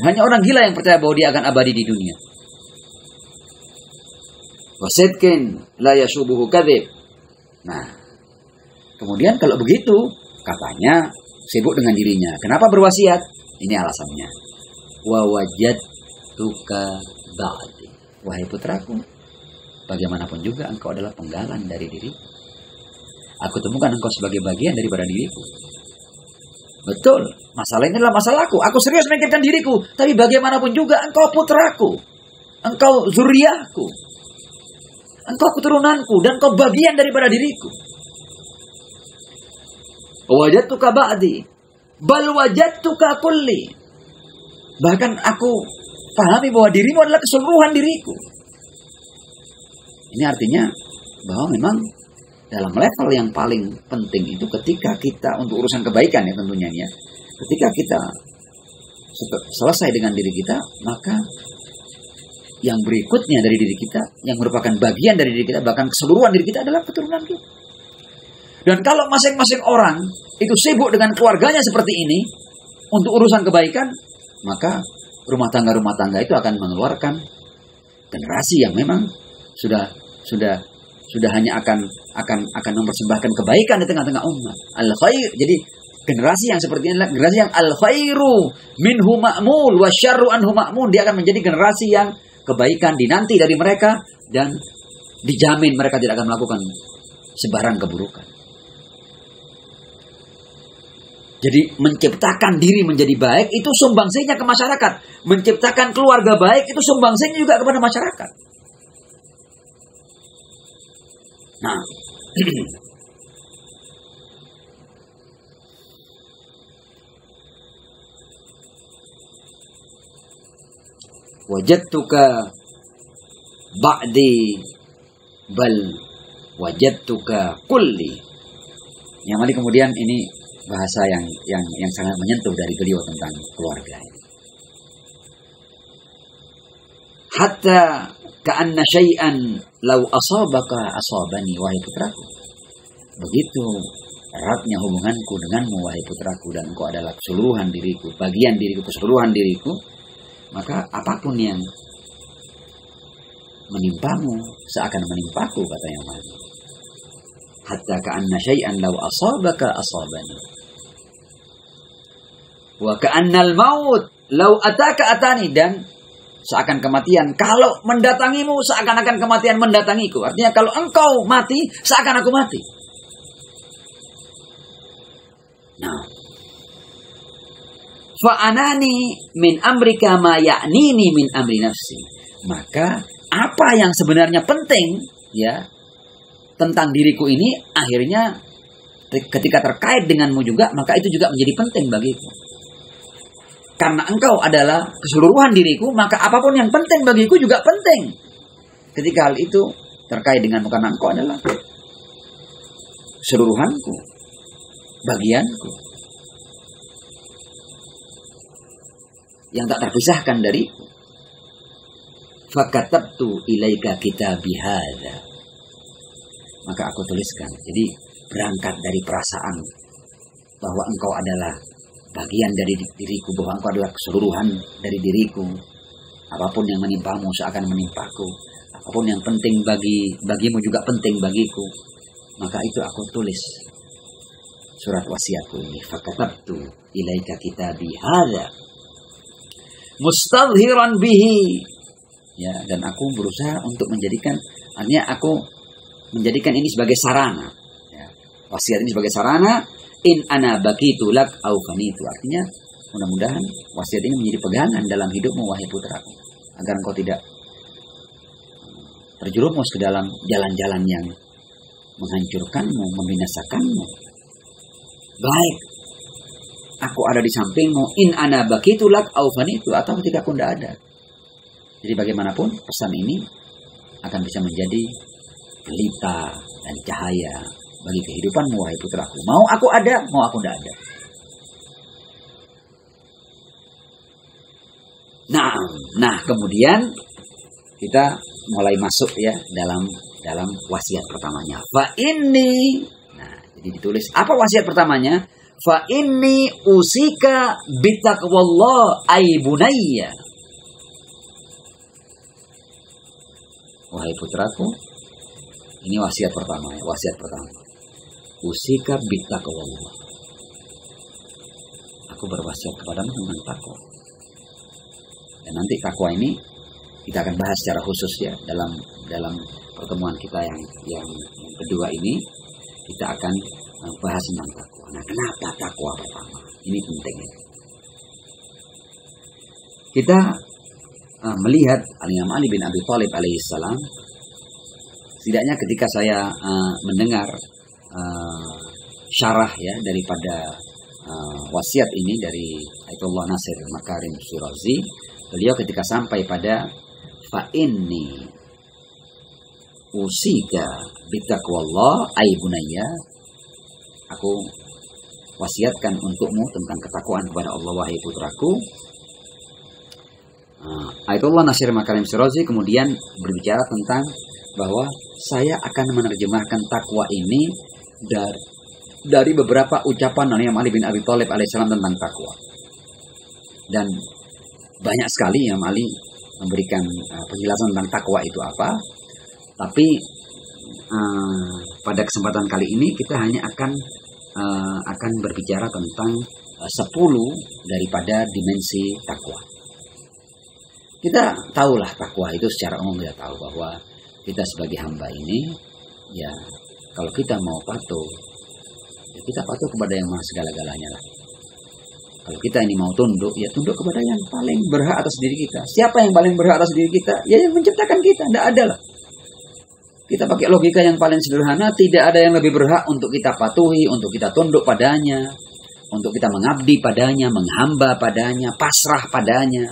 Hanya orang gila yang percaya bahwa dia akan abadi di dunia. Wasidkin la yashubuhu kadzib. Nah, kemudian kalau begitu, katanya sibuk dengan dirinya. Kenapa berwasiat? Ini alasannya. Wa wajadtuka ba'di. Wahai putraku, bagaimanapun juga engkau adalah penggalan dari diriku. Aku temukan engkau sebagai bagian daripada diriku. Betul, masalah ini adalah masalahku. Aku serius memikirkan diriku. Tapi bagaimanapun juga engkau putraku. Engkau zuriatku. Engkau keturunanku. Dan engkau bagian daripada diriku. Wajadtuka ba'di. Bal wajadtuka kulli. Bahkan aku pahami bahwa dirimu adalah keseluruhan diriku. Ini artinya bahwa memang dalam level yang paling penting itu ketika kita untuk urusan kebaikan ya tentunya ya. Ketika kita selesai dengan diri kita, maka yang berikutnya dari diri kita, yang merupakan bagian dari diri kita, bahkan keseluruhan diri kita adalah keturunan kita. Dan kalau masing-masing orang itu sibuk dengan keluarganya seperti ini untuk urusan kebaikan, maka rumah tangga itu akan mengeluarkan generasi yang memang sudah hanya akan mempersembahkan kebaikan di tengah-tengah umat. Al-khair. Jadi generasi yang seperti ini adalah generasi yang al-khairu minhu ma'mul wa syarru anhu ma'mun. Dia akan menjadi generasi yang kebaikan dinanti dari mereka dan dijamin mereka tidak akan melakukan sebarang keburukan. Jadi menciptakan diri menjadi baik itu sumbangsinya ke masyarakat. Menciptakan keluarga baik itu sumbangsinya juga kepada masyarakat. Nah, wajadtuka ba'di bal wajadtuka kulli. Yang mari kemudian ini bahasa yang sangat menyentuh dari beliau tentang keluarga. Hatta ka'anna syai'an law asabaka asabani, wahai putraku. Begitu eratnya hubunganku denganmu, wahai putraku, dan engkau adalah keseluruhan diriku, bagian diriku, keseluruhan diriku, maka apapun yang menimpamu seakan menimpaku, kata yang lain. Hatta ka'anna syai'an law asabaka asabani. Wa ka'annal maut law ataka atani, dan seakan kematian kalau mendatangimu seakan-akan kematian mendatangiku. Artinya kalau engkau mati seakan aku mati. Nah, fa'anani min amrika ma ya'nini min amri nafsi. Maka apa yang sebenarnya penting ya tentang diriku ini akhirnya ketika terkait denganmu juga, maka itu juga menjadi penting bagiku. Karena engkau adalah keseluruhan diriku, maka apapun yang penting bagiku juga penting. Ketika hal itu terkait denganmu, karena engkau adalah keseluruhanku, bagianku, yang tak terpisahkan dariku. Fakatabtu ilaika kitabi hadza. Maka aku tuliskan. Jadi berangkat dari perasaan bahwa engkau adalah bagian dari diriku, bahwa engkau adalah keseluruhan dari diriku. Apapun yang menimpamu seakan menimpaku. Apapun yang penting bagimu juga penting bagiku. Maka itu aku tulis surat wasiatku ini. Fakatabtu ilaika kitabi hadza mustadhiran bihi. Ya, dan aku berusaha untuk menjadikan, artinya aku menjadikan ini sebagai sarana. Ya, wasiat ini sebagai sarana. In ana baqitu lak au fanitu. Artinya Mudah-mudahan wasiat ini menjadi pegangan dalam hidupmu, wahai putraku, agar engkau tidak terjerumus ke dalam jalan-jalan yang menghancurkanmu, membinasakanmu. Baik, aku ada di sampingmu, in ana bakitu lak au fanitu, atau ketika aku tidak ada. Jadi bagaimanapun pesan ini akan bisa menjadi pelita dan cahaya bagi kehidupanmu, wahai putraku. Mau aku ada, mau aku tidak ada. Nah, kemudian kita mulai masuk ya dalam wasiat pertamanya. Fa inni. Nah, jadi ditulis apa wasiat pertamanya? Fa inni usika bitaqwallah ay bunayya. Wahai putraku, ini wasiat pertama ya, wasiat pertama. Usika bitaqwallah. Aku berwasiat kepadamu tentang takwa. Dan nanti takwa ini kita akan bahas secara khusus ya dalam pertemuan kita yang kedua ini, kita akan bahas tentang takwa. Nah, kenapa takwa pertama? Ini penting ya. Kita melihat Imam Ali bin Abi Thalib alaihissalam, setidaknya ketika saya mendengar syarah ya daripada wasiat ini dari Ayatullah Nasir Makarim Shirazi, beliau ketika sampai pada fa inni usika bitaqwallah ay bunayya, aku wasiatkan untukmu tentang ketakwaan kepada Allah, wahai putraku. Ayatullah Nasir Makarim Shirazi kemudian berbicara tentang bahwa saya akan menerjemahkan takwa ini dari beberapa ucapan Imam Ali bin Abi Thalib alaihissalam tentang takwa. Dan banyak sekali Imam Ali memberikan penjelasan tentang takwa itu apa. Tapi pada kesempatan kali ini kita hanya akan berbicara tentang 10 daripada dimensi takwa. Kita tahulah takwa itu secara umum, kita tahu bahwa kita sebagai hamba ini ya kalau kita mau patuh ya kita patuh kepada yang maha segala-galanya lah. Kalau kita ini mau tunduk, ya tunduk kepada yang paling berhak atas diri kita. Siapa yang paling berhak atas diri kita? Ya yang menciptakan kita, tidak ada lah. Kita pakai logika yang paling sederhana, tidak ada yang lebih berhak untuk kita patuhi, untuk kita tunduk padanya, untuk kita mengabdi padanya, menghamba padanya, pasrah padanya,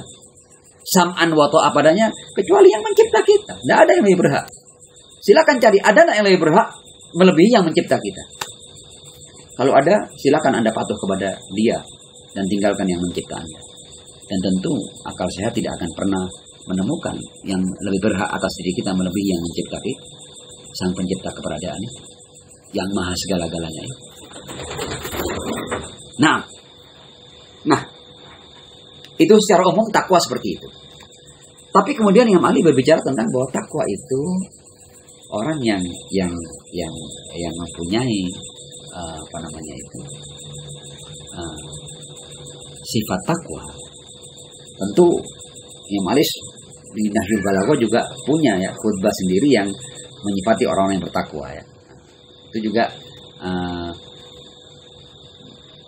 sam'an wa ta'a padanya, kecuali yang mencipta kita. Tidak ada yang lebih berhak. Silakan cari, ada yang lebih berhak melebihi yang mencipta kita. Kalau ada, silakan Anda patuh kepada dia dan tinggalkan yang mencipta Anda. Dan tentu akal sehat tidak akan pernah menemukan yang lebih berhak atas diri kita melebihi yang mencipta kita, sang pencipta keberadaan yang maha segala-galanya. Nah, itu secara umum takwa seperti itu. Tapi kemudian Imam Ali berbicara tentang bahwa takwa itu orang yang mempunyai sifat takwa. Tentu Imam Ali di Nahjul Balaghah juga punya ya khutbah sendiri yang menyifati orang-orang yang bertakwa ya. Itu juga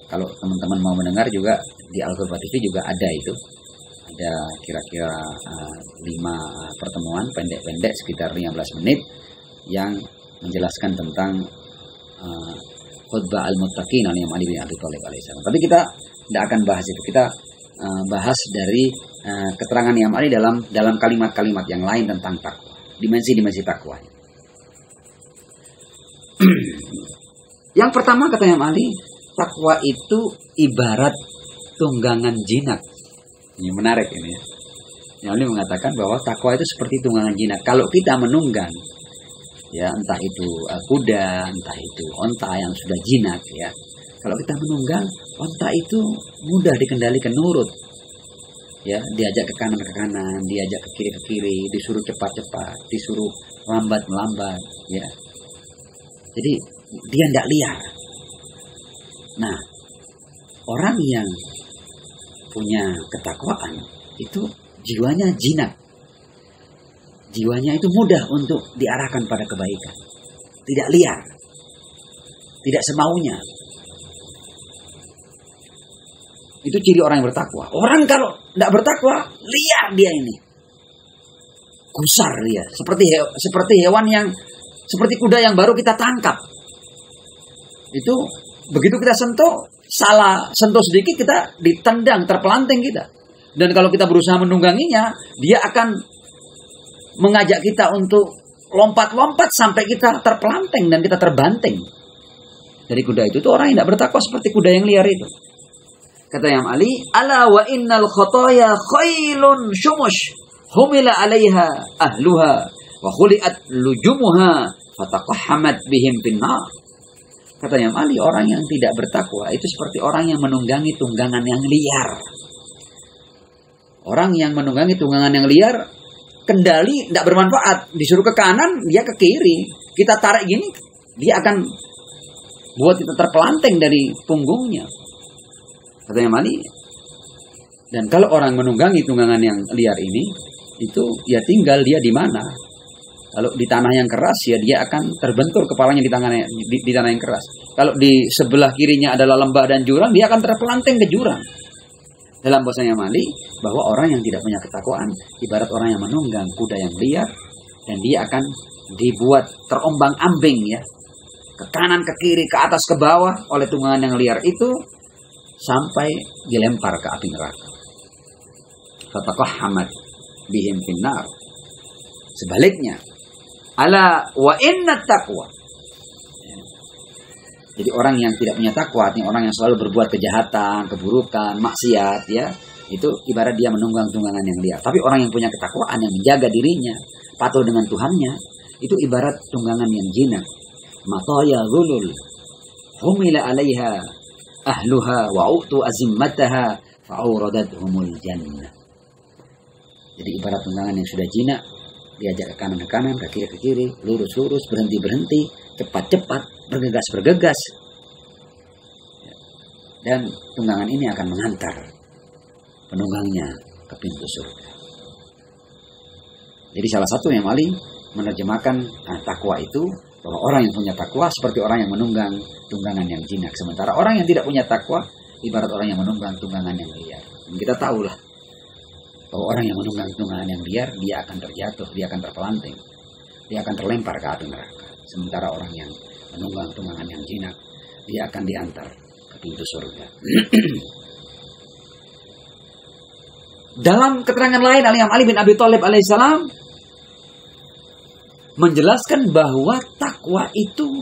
kalau teman-teman mau mendengar juga di Al-Qur'an TV juga ada itu. Ada kira-kira 5 pertemuan pendek-pendek sekitar 15 menit yang menjelaskan tentang khutbah Al-Muttaqin oleh Imam Ali bin Abi Thalib alaihissalam. Tapi kita tidak akan bahas itu. Kita bahas dari keterangan Imam Ali dalam kalimat-kalimat yang lain tentang takwa, dimensi-dimensi takwa. Yang pertama kata Imam Ali, takwa itu ibarat tunggangan jinak. Ini menarik ini ya. Imam Ali mengatakan bahwa takwa itu seperti tunggangan jinak. Kalau kita menunggang, ya entah itu kuda, entah itu onta yang sudah jinak ya. Kalau kita menunggang, onta itu mudah dikendalikan, nurut. Ya, diajak ke kanan, diajak ke kiri, disuruh cepat-cepat, disuruh lambat-melambat, ya. Jadi dia tidak liar. Nah, orang yang punya ketakwaan itu jiwanya jinak. Jiwanya itu mudah untuk diarahkan pada kebaikan. Tidak liar. Tidak semaunya. Itu ciri orang yang bertakwa. Orang kalau tidak bertakwa, liar dia ini. Gusar dia. Seperti hewan yang, seperti kuda yang baru kita tangkap. Itu begitu kita salah sentuh sedikit kita ditendang, terpelanting kita. Dan kalau kita berusaha menungganginya, dia akan mengajak kita untuk lompat-lompat sampai kita terpelanting dan kita terbanting. Dari kuda itu tuh orang yang tidak bertakwa seperti kuda yang liar itu. Kata Imam Ali, ala wa innal khotoya khailun syumush humila alaiha ahluha wa khuliat lujumuha fataqahhamat bihim finnar. Kata Imam Ali, orang yang tidak bertakwa itu seperti orang yang menunggangi tunggangan yang liar. Orang yang menunggangi tunggangan yang liar, kendali tidak bermanfaat. Disuruh ke kanan, dia ke kiri. Kita tarik gini, dia akan buat kita terpelanting dari punggungnya. Kata Imam Ali. Dan kalau orang menunggangi tunggangan yang liar ini, itu ya tinggal dia di mana. Kalau di tanah yang keras, ya dia akan terbentur kepalanya di tanah yang keras. Kalau di sebelah kirinya adalah lembah dan jurang, dia akan terpelanting ke jurang. Dalam bahasanya Mali, bahwa orang yang tidak punya ketakwaan ibarat orang yang menunggang kuda yang liar, dan dia akan dibuat terombang-ambing ya, ke kanan, ke kiri, ke atas, ke bawah oleh tunggangan yang liar itu sampai dilempar ke api neraka. Fataqahhamat bihim finnar. Sebaliknya, ala wa inna taqwa. Jadi orang yang tidak punya takwa, artinya orang yang selalu berbuat kejahatan, keburukan, maksiat, ya, itu ibarat dia menunggang tunggangan yang liar. Tapi orang yang punya ketakwaan, yang menjaga dirinya, patuh dengan Tuhannya, itu ibarat tunggangan yang jinak. Mataya zulul, humila alaiha ahluha wa'utu azimmataha fa'auradadhumul jannah. Jadi ibarat tunggangan yang sudah jinak, diajak ke kanan, ke kiri, lurus, berhenti, cepat, bergegas. Dan tunggangan ini akan mengantar penunggangnya ke pintu surga. Jadi salah satu yang Ali menerjemahkan takwa itu, bahwa orang yang punya takwa seperti orang yang menunggang tunggangan yang jinak. Sementara orang yang tidak punya takwa, ibarat orang yang menunggang tunggangan yang liar. Dan kita tahulah bahwa orang yang menunggang tunggangan yang liar, dia akan terjatuh, dia akan terpelanting, dia akan terlempar ke api neraka. Sementara orang yang menunggang tunggangan yang jinak, dia akan diantar ke pintu surga. Dalam keterangan lain, Ali bin Abi Thalib alaihissalam menjelaskan bahwa takwa itu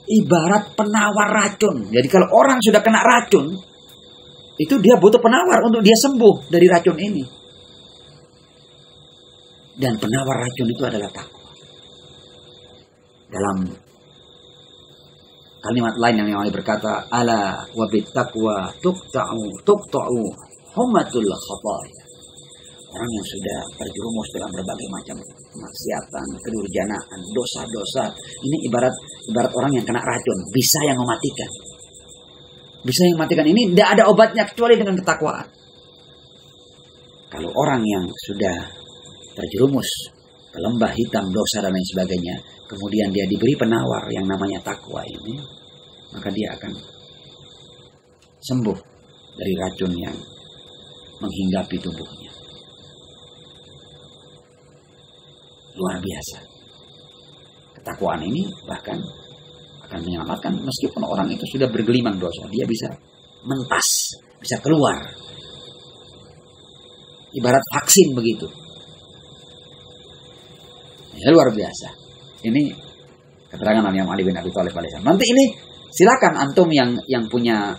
ibarat penawar racun. Jadi kalau orang sudah kena racun, itu dia butuh penawar untuk dia sembuh dari racun ini. Dan penawar racun itu adalah takwa. Dalam kalimat lain yang Ali berkata, ala wabit takwa tuqta'u humatul khataya. Orang yang sudah terjerumus dalam berbagai macam kemaksiatan, kedurjanaan, dosa-dosa, ini ibarat orang yang kena racun, bisa yang mematikan. Bisa yang mematikan ini tidak ada obatnya kecuali dengan ketakwaan. Kalau orang yang sudah terjerumus ke lembah hitam dosa dan lain sebagainya, kemudian dia diberi penawar yang namanya takwa ini, maka dia akan sembuh dari racun yang menghinggapi tubuhnya. Luar biasa. Ketakwaan ini bahkan akan menyelamatkan meskipun orang itu sudah bergelimang dosa, dia bisa mentas, bisa keluar. Ibarat vaksin begitu. Ya, luar biasa. Ini keterangan Ali bin Abi Thalib alaihissalam. Nanti ini silakan antum yang punya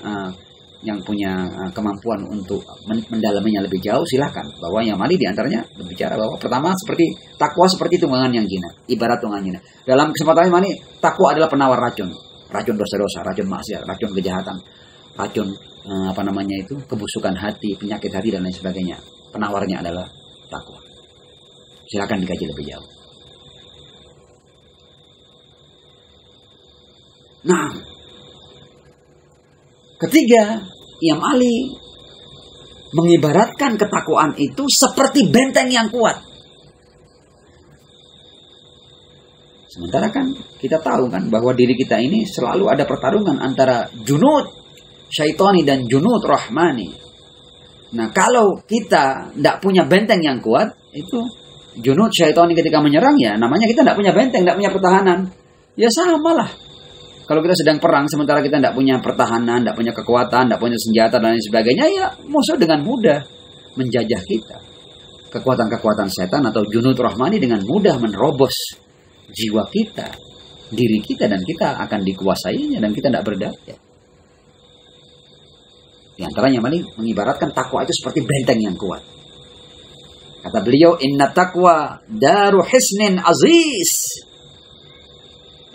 kemampuan untuk mendalaminya lebih jauh, silakan. Bahwa yang Ali diantaranya berbicara bahwa pertama seperti takwa seperti tunggangan yang jinak, ibarat tunggangan jinak. Dalam kesempatan ini takwa adalah penawar racun dosa-dosa, racun maksiat, racun kejahatan, racun kebusukan hati, penyakit hati dan lain sebagainya. Penawarnya adalah takwa. Silakan dikaji lebih jauh. Nah, ketiga, Imam Ali mengibaratkan ketakwaan itu seperti benteng yang kuat. Sementara kan kita tahu kan bahwa diri kita ini selalu ada pertarungan antara junud syaitani dan junud rahmani. Nah, kalau kita tidak punya benteng yang kuat, itu junud syaitan ketika menyerang ya, namanya kita tidak punya benteng, tidak punya pertahanan. Ya sama lah. Kalau kita sedang perang, sementara kita tidak punya pertahanan, tidak punya kekuatan, tidak punya senjata dan lain sebagainya, ya musuh dengan mudah menjajah kita. Kekuatan-kekuatan setan atau junud rahmani dengan mudah menerobos jiwa kita, diri kita, dan kita akan dikuasainya dan kita tidak berdaya. Di antaranya mengibaratkan takwa itu seperti benteng yang kuat. Kata beliau, inna taqwa daru hisnin aziz.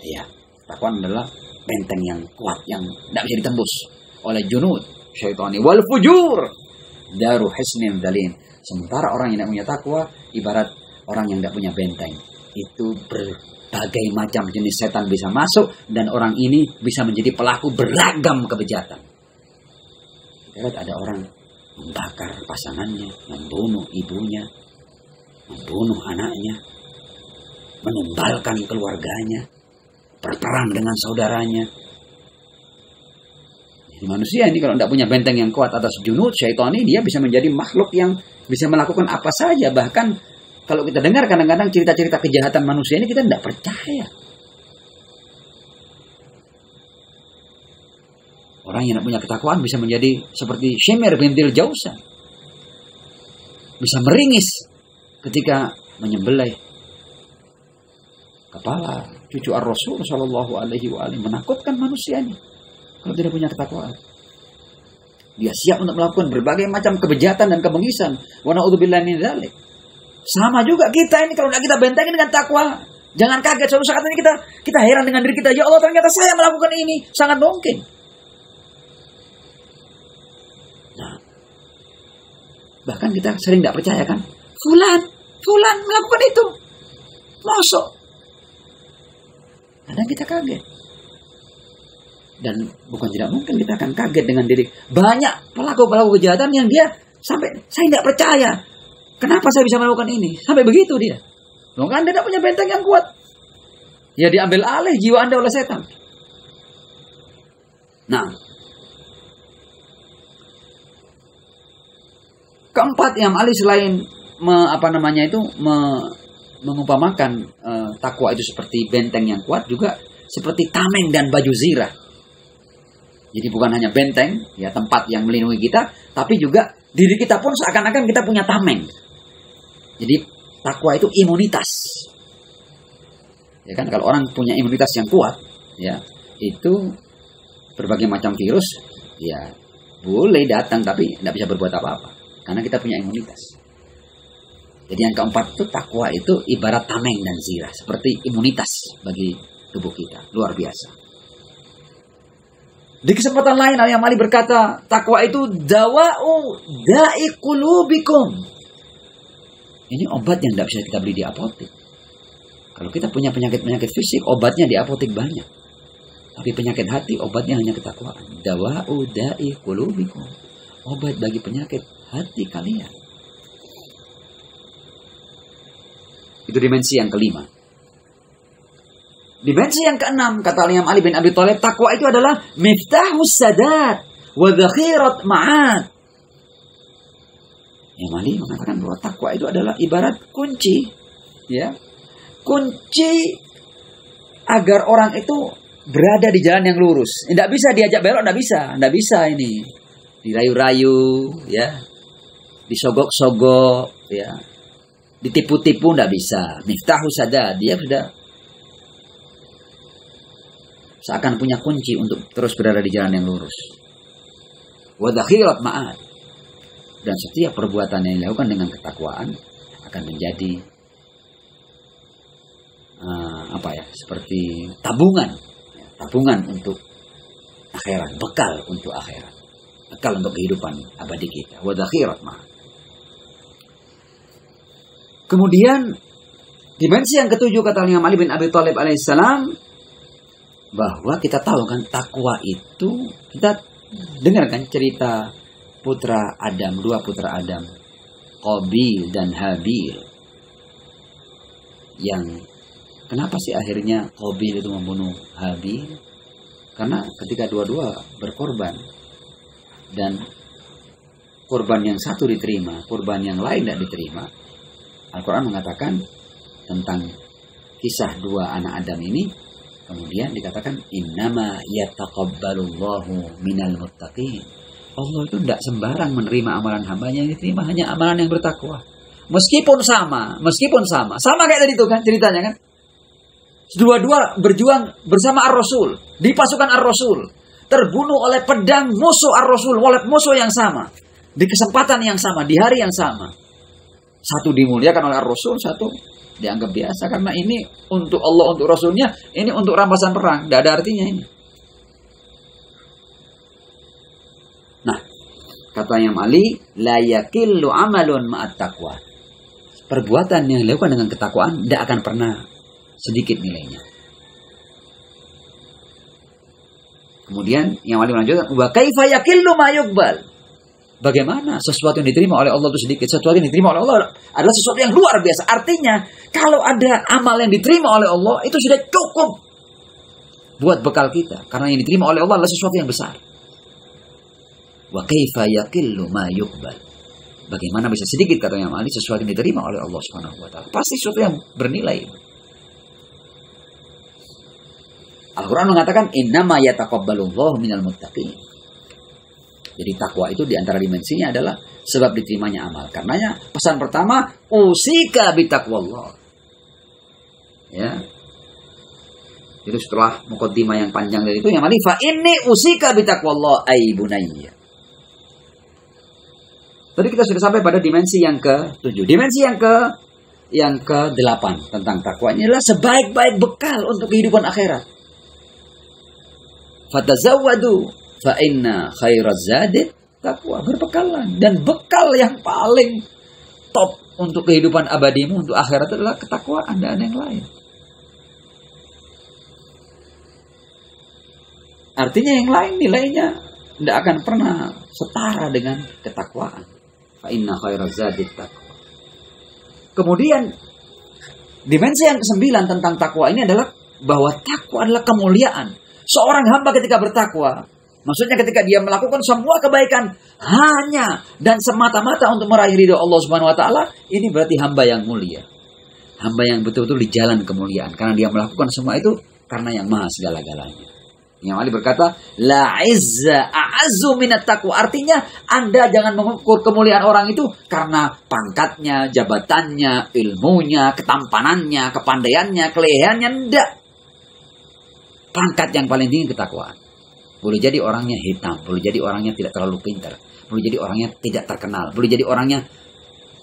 Ya, takwa adalah benteng yang kuat yang tidak bisa ditembus oleh junud syaitani wal fujur daru hisnin dalin. Sementara orang yang tidak punya takwa ibarat orang yang tidak punya benteng. Itu berbagai macam jenis setan bisa masuk dan orang ini bisa menjadi pelaku beragam kebejatan. Kita lihat ada orang membakar pasangannya, membunuh ibunya, membunuh anaknya, menumbalkan keluarganya, berperang dengan saudaranya. Jadi manusia ini kalau tidak punya benteng yang kuat atas junud syaitan ini, dia bisa menjadi makhluk yang bisa melakukan apa saja. Bahkan kalau kita dengar kadang-kadang cerita-cerita kejahatan manusia ini, kita tidak percaya. Orang yang tidak punya ketakwaan bisa menjadi seperti Shimr bintil Jausan. Bisa meringis ketika menyembelih kepala cucu Ar-Rasul Shallallahu Alaihi Wasallam. Menakutkan manusia ini kalau tidak punya ketakwaan. Dia siap untuk melakukan berbagai macam kebejatan dan kebengisan. Wa na'udzubillahi min dzalik. Sama juga kita ini kalau tidak kita bentengin dengan takwa. Jangan kaget suatu saat ini kita heran dengan diri kita. Ya Allah, ternyata saya melakukan ini. Sangat mungkin. Nah, bahkan kita sering tidak percaya kan, Fulan melakukan itu, mosok. Kadang kita kaget. Dan bukan tidak mungkin kita akan kaget dengan diri. Banyak pelaku-pelaku kejahatan yang dia sampai saya tidak percaya. Kenapa saya bisa melakukan ini? Sampai begitu dia. Loh, Anda tidak punya benteng yang kuat. Ya diambil alih jiwa Anda oleh setan. Nah, keempat yang Ali selain mengumpamakan takwa itu seperti benteng yang kuat, juga seperti tameng dan baju zirah. Jadi bukan hanya benteng, ya tempat yang melindungi kita, tapi juga diri kita pun seakan-akan kita punya tameng. Jadi takwa itu imunitas. Ya kan, kalau orang punya imunitas yang kuat, ya itu berbagai macam virus, ya boleh datang tapi tidak bisa berbuat apa-apa. Karena kita punya imunitas. Jadi yang keempat itu takwa itu ibarat tameng dan zirah. Seperti imunitas bagi tubuh kita. Luar biasa. Di kesempatan lain Al-Imam Ali berkata, takwa itu dawa'u da'i qulubikum. Ini obat yang tidak bisa kita beli di apotek. Kalau kita punya penyakit-penyakit fisik, obatnya di apotek banyak. Tapi penyakit hati, obatnya hanya ketakwaan. Dawa'u da'i qulubikum. Obat bagi penyakit hati kalian. Itu dimensi yang kelima. Dimensi yang keenam, kata Imam Ali bin Abi Thalib, takwa itu adalah miftahus sadat wa dzakhirat ma'ad. Imam Ali mengatakan bahwa takwa itu adalah ibarat kunci, ya. Kunci agar orang itu berada di jalan yang lurus. Tidak bisa diajak belok, tidak bisa ini. Dirayu-rayu, ya. Disogok-sogok, ya. Ditipu-tipu tidak bisa. Miftahus sadat, dia sudah seakan punya kunci untuk terus berada di jalan yang lurus. Wa dzakhirat ma'ad. Dan setiap perbuatan yang dilakukan dengan ketakwaan akan menjadi seperti tabungan untuk akhirat, bekal untuk akhirat, bekal untuk kehidupan abadi kita. Wa dzakhirat ma'ad. Kemudian dimensi yang ketujuh, kata Imam Ali bin Abi Thalib alaihissalam, bahwa kita tahu kan takwa itu, kita dengar kan cerita dua putra Adam, Qabil dan Habil. Yang kenapa sih akhirnya Qabil itu membunuh Habil? Karena ketika dua-dua berkorban dan kurban yang satu diterima, kurban yang lain tidak diterima, Al-Quran mengatakan tentang kisah dua anak Adam ini, kemudian dikatakan innama yataqabbalullahu minal muttaqin. Allah itu tidak sembarang menerima amalan hambanya, yang diterima hanya amalan yang bertakwa. Meskipun sama kayak tadi itu kan ceritanya kan. Dua-dua berjuang bersama Ar-Rasul, di pasukan Ar-Rasul, terbunuh oleh pedang musuh Ar-Rasul, oleh musuh yang sama, di kesempatan yang sama, di hari yang sama. Satu dimuliakan oleh Ar-Rasul, satu dianggap biasa karena ini untuk Allah, untuk Rasulnya, ini untuk rampasan perang, tidak ada artinya ini. Nah, kata Imam Ali, la yakillu amalun ma'at taqwa. Perbuatan yang dilakukan dengan ketakwaan tidak akan pernah sedikit nilainya. Kemudian yang Ali melanjutkan, wa kaifa yakillu ma yuqbal. Bagaimana sesuatu yang diterima oleh Allah itu sedikit, sesuatu yang diterima oleh Allah adalah sesuatu yang luar biasa. Artinya, kalau ada amal yang diterima oleh Allah, itu sudah cukup buat bekal kita. Karena yang diterima oleh Allah adalah sesuatu yang besar. Wa kaifa yakillu ma yuqbal. Bagaimana bisa sedikit, kata Imam Ali, sesuatu yang diterima oleh Allah Subhanahu wa taala. Pasti sesuatu yang bernilai. Al-Quran mengatakan innama yataqabbalullahu minal muttaqin. Jadi takwa itu diantara dimensinya adalah sebab diterimanya amal. Karenanya pesan pertama, usika bitaqwallah. Ya. Itu setelah muqaddimah yang panjang dari itu, yang mana fa inni usika bitaqwallah ay bunayya. Tadi kita sudah sampai pada dimensi yang ke-7. Dimensi yang ke-8 tentang takwa ini adalah sebaik-baik bekal untuk kehidupan akhirat. Fatazawwadu fa inna khairaz zadi taqwa. Berbekallah, dan bekal yang paling top untuk kehidupan abadimu, untuk akhirat adalah ketakwaan, dan yang lain. Artinya yang lain nilainya tidak akan pernah setara dengan ketakwaan. Fa inna khairaz zadi taqwa. Kemudian dimensi yang ke-9 tentang takwa ini adalah bahwa takwa adalah kemuliaan. Seorang hamba ketika bertakwa, maksudnya ketika dia melakukan semua kebaikan hanya dan semata-mata untuk meraih ridho Allah Subhanahu wa taala, ini berarti hamba yang mulia. Hamba yang betul-betul di jalan kemuliaan karena dia melakukan semua itu karena yang maha segala-galanya. Yang Ali berkata, la izza a'azzu minat taqwa. Artinya, Anda jangan mengukur kemuliaan orang itu karena pangkatnya, jabatannya, ilmunya, ketampanannya, kepandaiannya, keleheannya, enggak. Pangkat yang paling tinggi ketakwaan. Boleh jadi orangnya hitam, boleh jadi orangnya tidak terlalu pintar, boleh jadi orangnya tidak terkenal, boleh jadi orangnya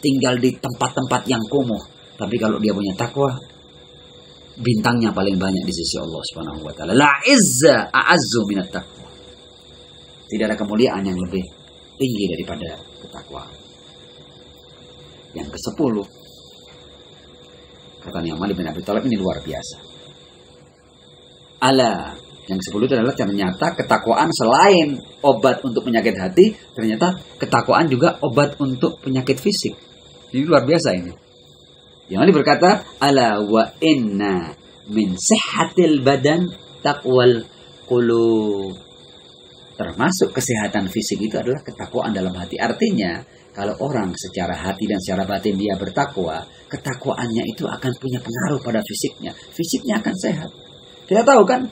tinggal di tempat-tempat yang kumuh. Tapi kalau dia punya takwa, bintangnya paling banyak di sisi Allah Subhanahu wa taala. La izza a'azzu minat taqwa. Tidak ada kemuliaan yang lebih tinggi daripada ketakwaan. Yang ke-10, kata Imam Ali bin Abi Thalib, ini luar biasa. Ala, yang ke-10 itu adalah ternyata ketakwaan selain obat untuk penyakit hati, ternyata ketakwaan juga obat untuk penyakit fisik. Ini luar biasa ini. Yang Ali berkata, ala wa inna min sihhatil badan taqwal qulub. Termasuk kesehatan fisik itu adalah ketakwaan dalam hati. Artinya, kalau orang secara hati dan secara batin dia bertakwa, ketakwaannya itu akan punya pengaruh pada fisiknya. Fisiknya akan sehat. Kita tahu kan,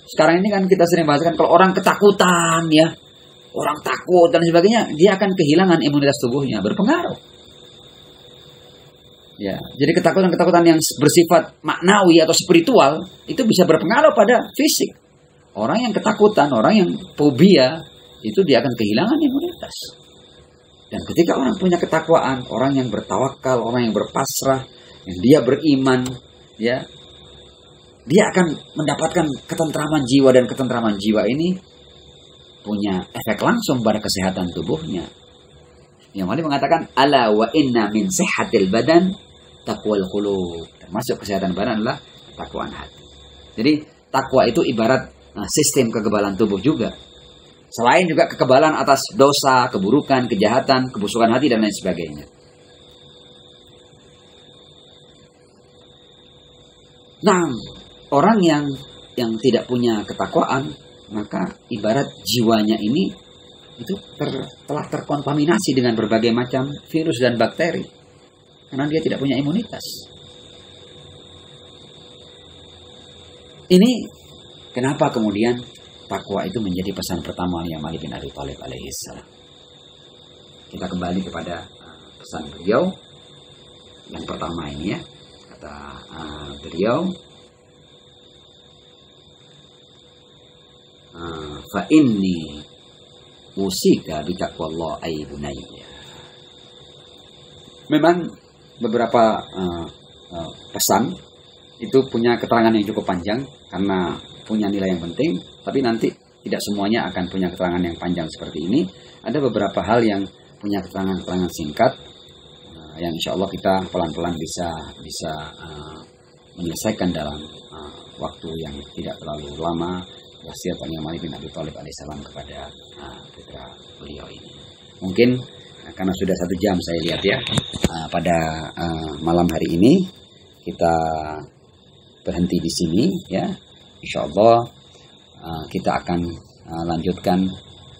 sekarang ini kan kita sering bahaskan kalau orang ketakutan ya, orang takut dan sebagainya, dia akan kehilangan imunitas tubuhnya, berpengaruh. Ya, jadi ketakutan-ketakutan yang bersifat maknawi atau spiritual itu bisa berpengaruh pada fisik. Orang yang ketakutan, orang yang fobia, itu dia akan kehilangan imunitas. Dan ketika orang punya ketakwaan, orang yang bertawakal, orang yang berpasrah, yang dia beriman, ya, dia akan mendapatkan ketentraman jiwa, dan ketentraman jiwa ini punya efek langsung pada kesehatan tubuhnya. Yang Ali mengatakan, ala wa inna min sihhatil badan taqwal qulub. Termasuk kesehatan badan adalah ketakwaan hati. Jadi takwa itu ibarat sistem kekebalan tubuh juga. Selain juga kekebalan atas dosa, keburukan, kejahatan, kebusukan hati dan lain sebagainya. Nah, orang yang tidak punya ketakwaan, maka ibarat jiwanya ini itu telah terkontaminasi dengan berbagai macam virus dan bakteri karena dia tidak punya imunitas. Ini kenapa kemudian takwa itu menjadi pesan pertama Imam Ali bin Abi Thalib alaihissalam. Kita kembali kepada pesan beliau yang pertama ini ya, kata beliau, fa inni usika bi taqwallah ay bunayya. Memang beberapa pesan itu punya keterangan yang cukup panjang karena punya nilai yang penting, tapi nanti tidak semuanya akan punya keterangan yang panjang seperti ini. Ada beberapa hal yang punya keterangan-keterangan singkat yang insya Allah kita pelan-pelan bisa menyelesaikan dalam waktu yang tidak terlalu lama. Wasiat Imam Ali bin Abi Thalib alaihissalam kepada putra beliau ini. Mungkin karena sudah 1 jam saya lihat ya, pada malam hari ini kita berhenti di sini ya. Insya Allah kita akan lanjutkan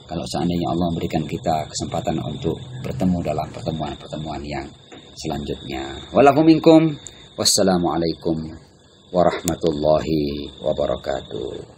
kalau seandainya Allah memberikan kita kesempatan untuk bertemu dalam pertemuan-pertemuan yang selanjutnya. Walakum minkum. Wassalamualaikum warahmatullahi wabarakatuh.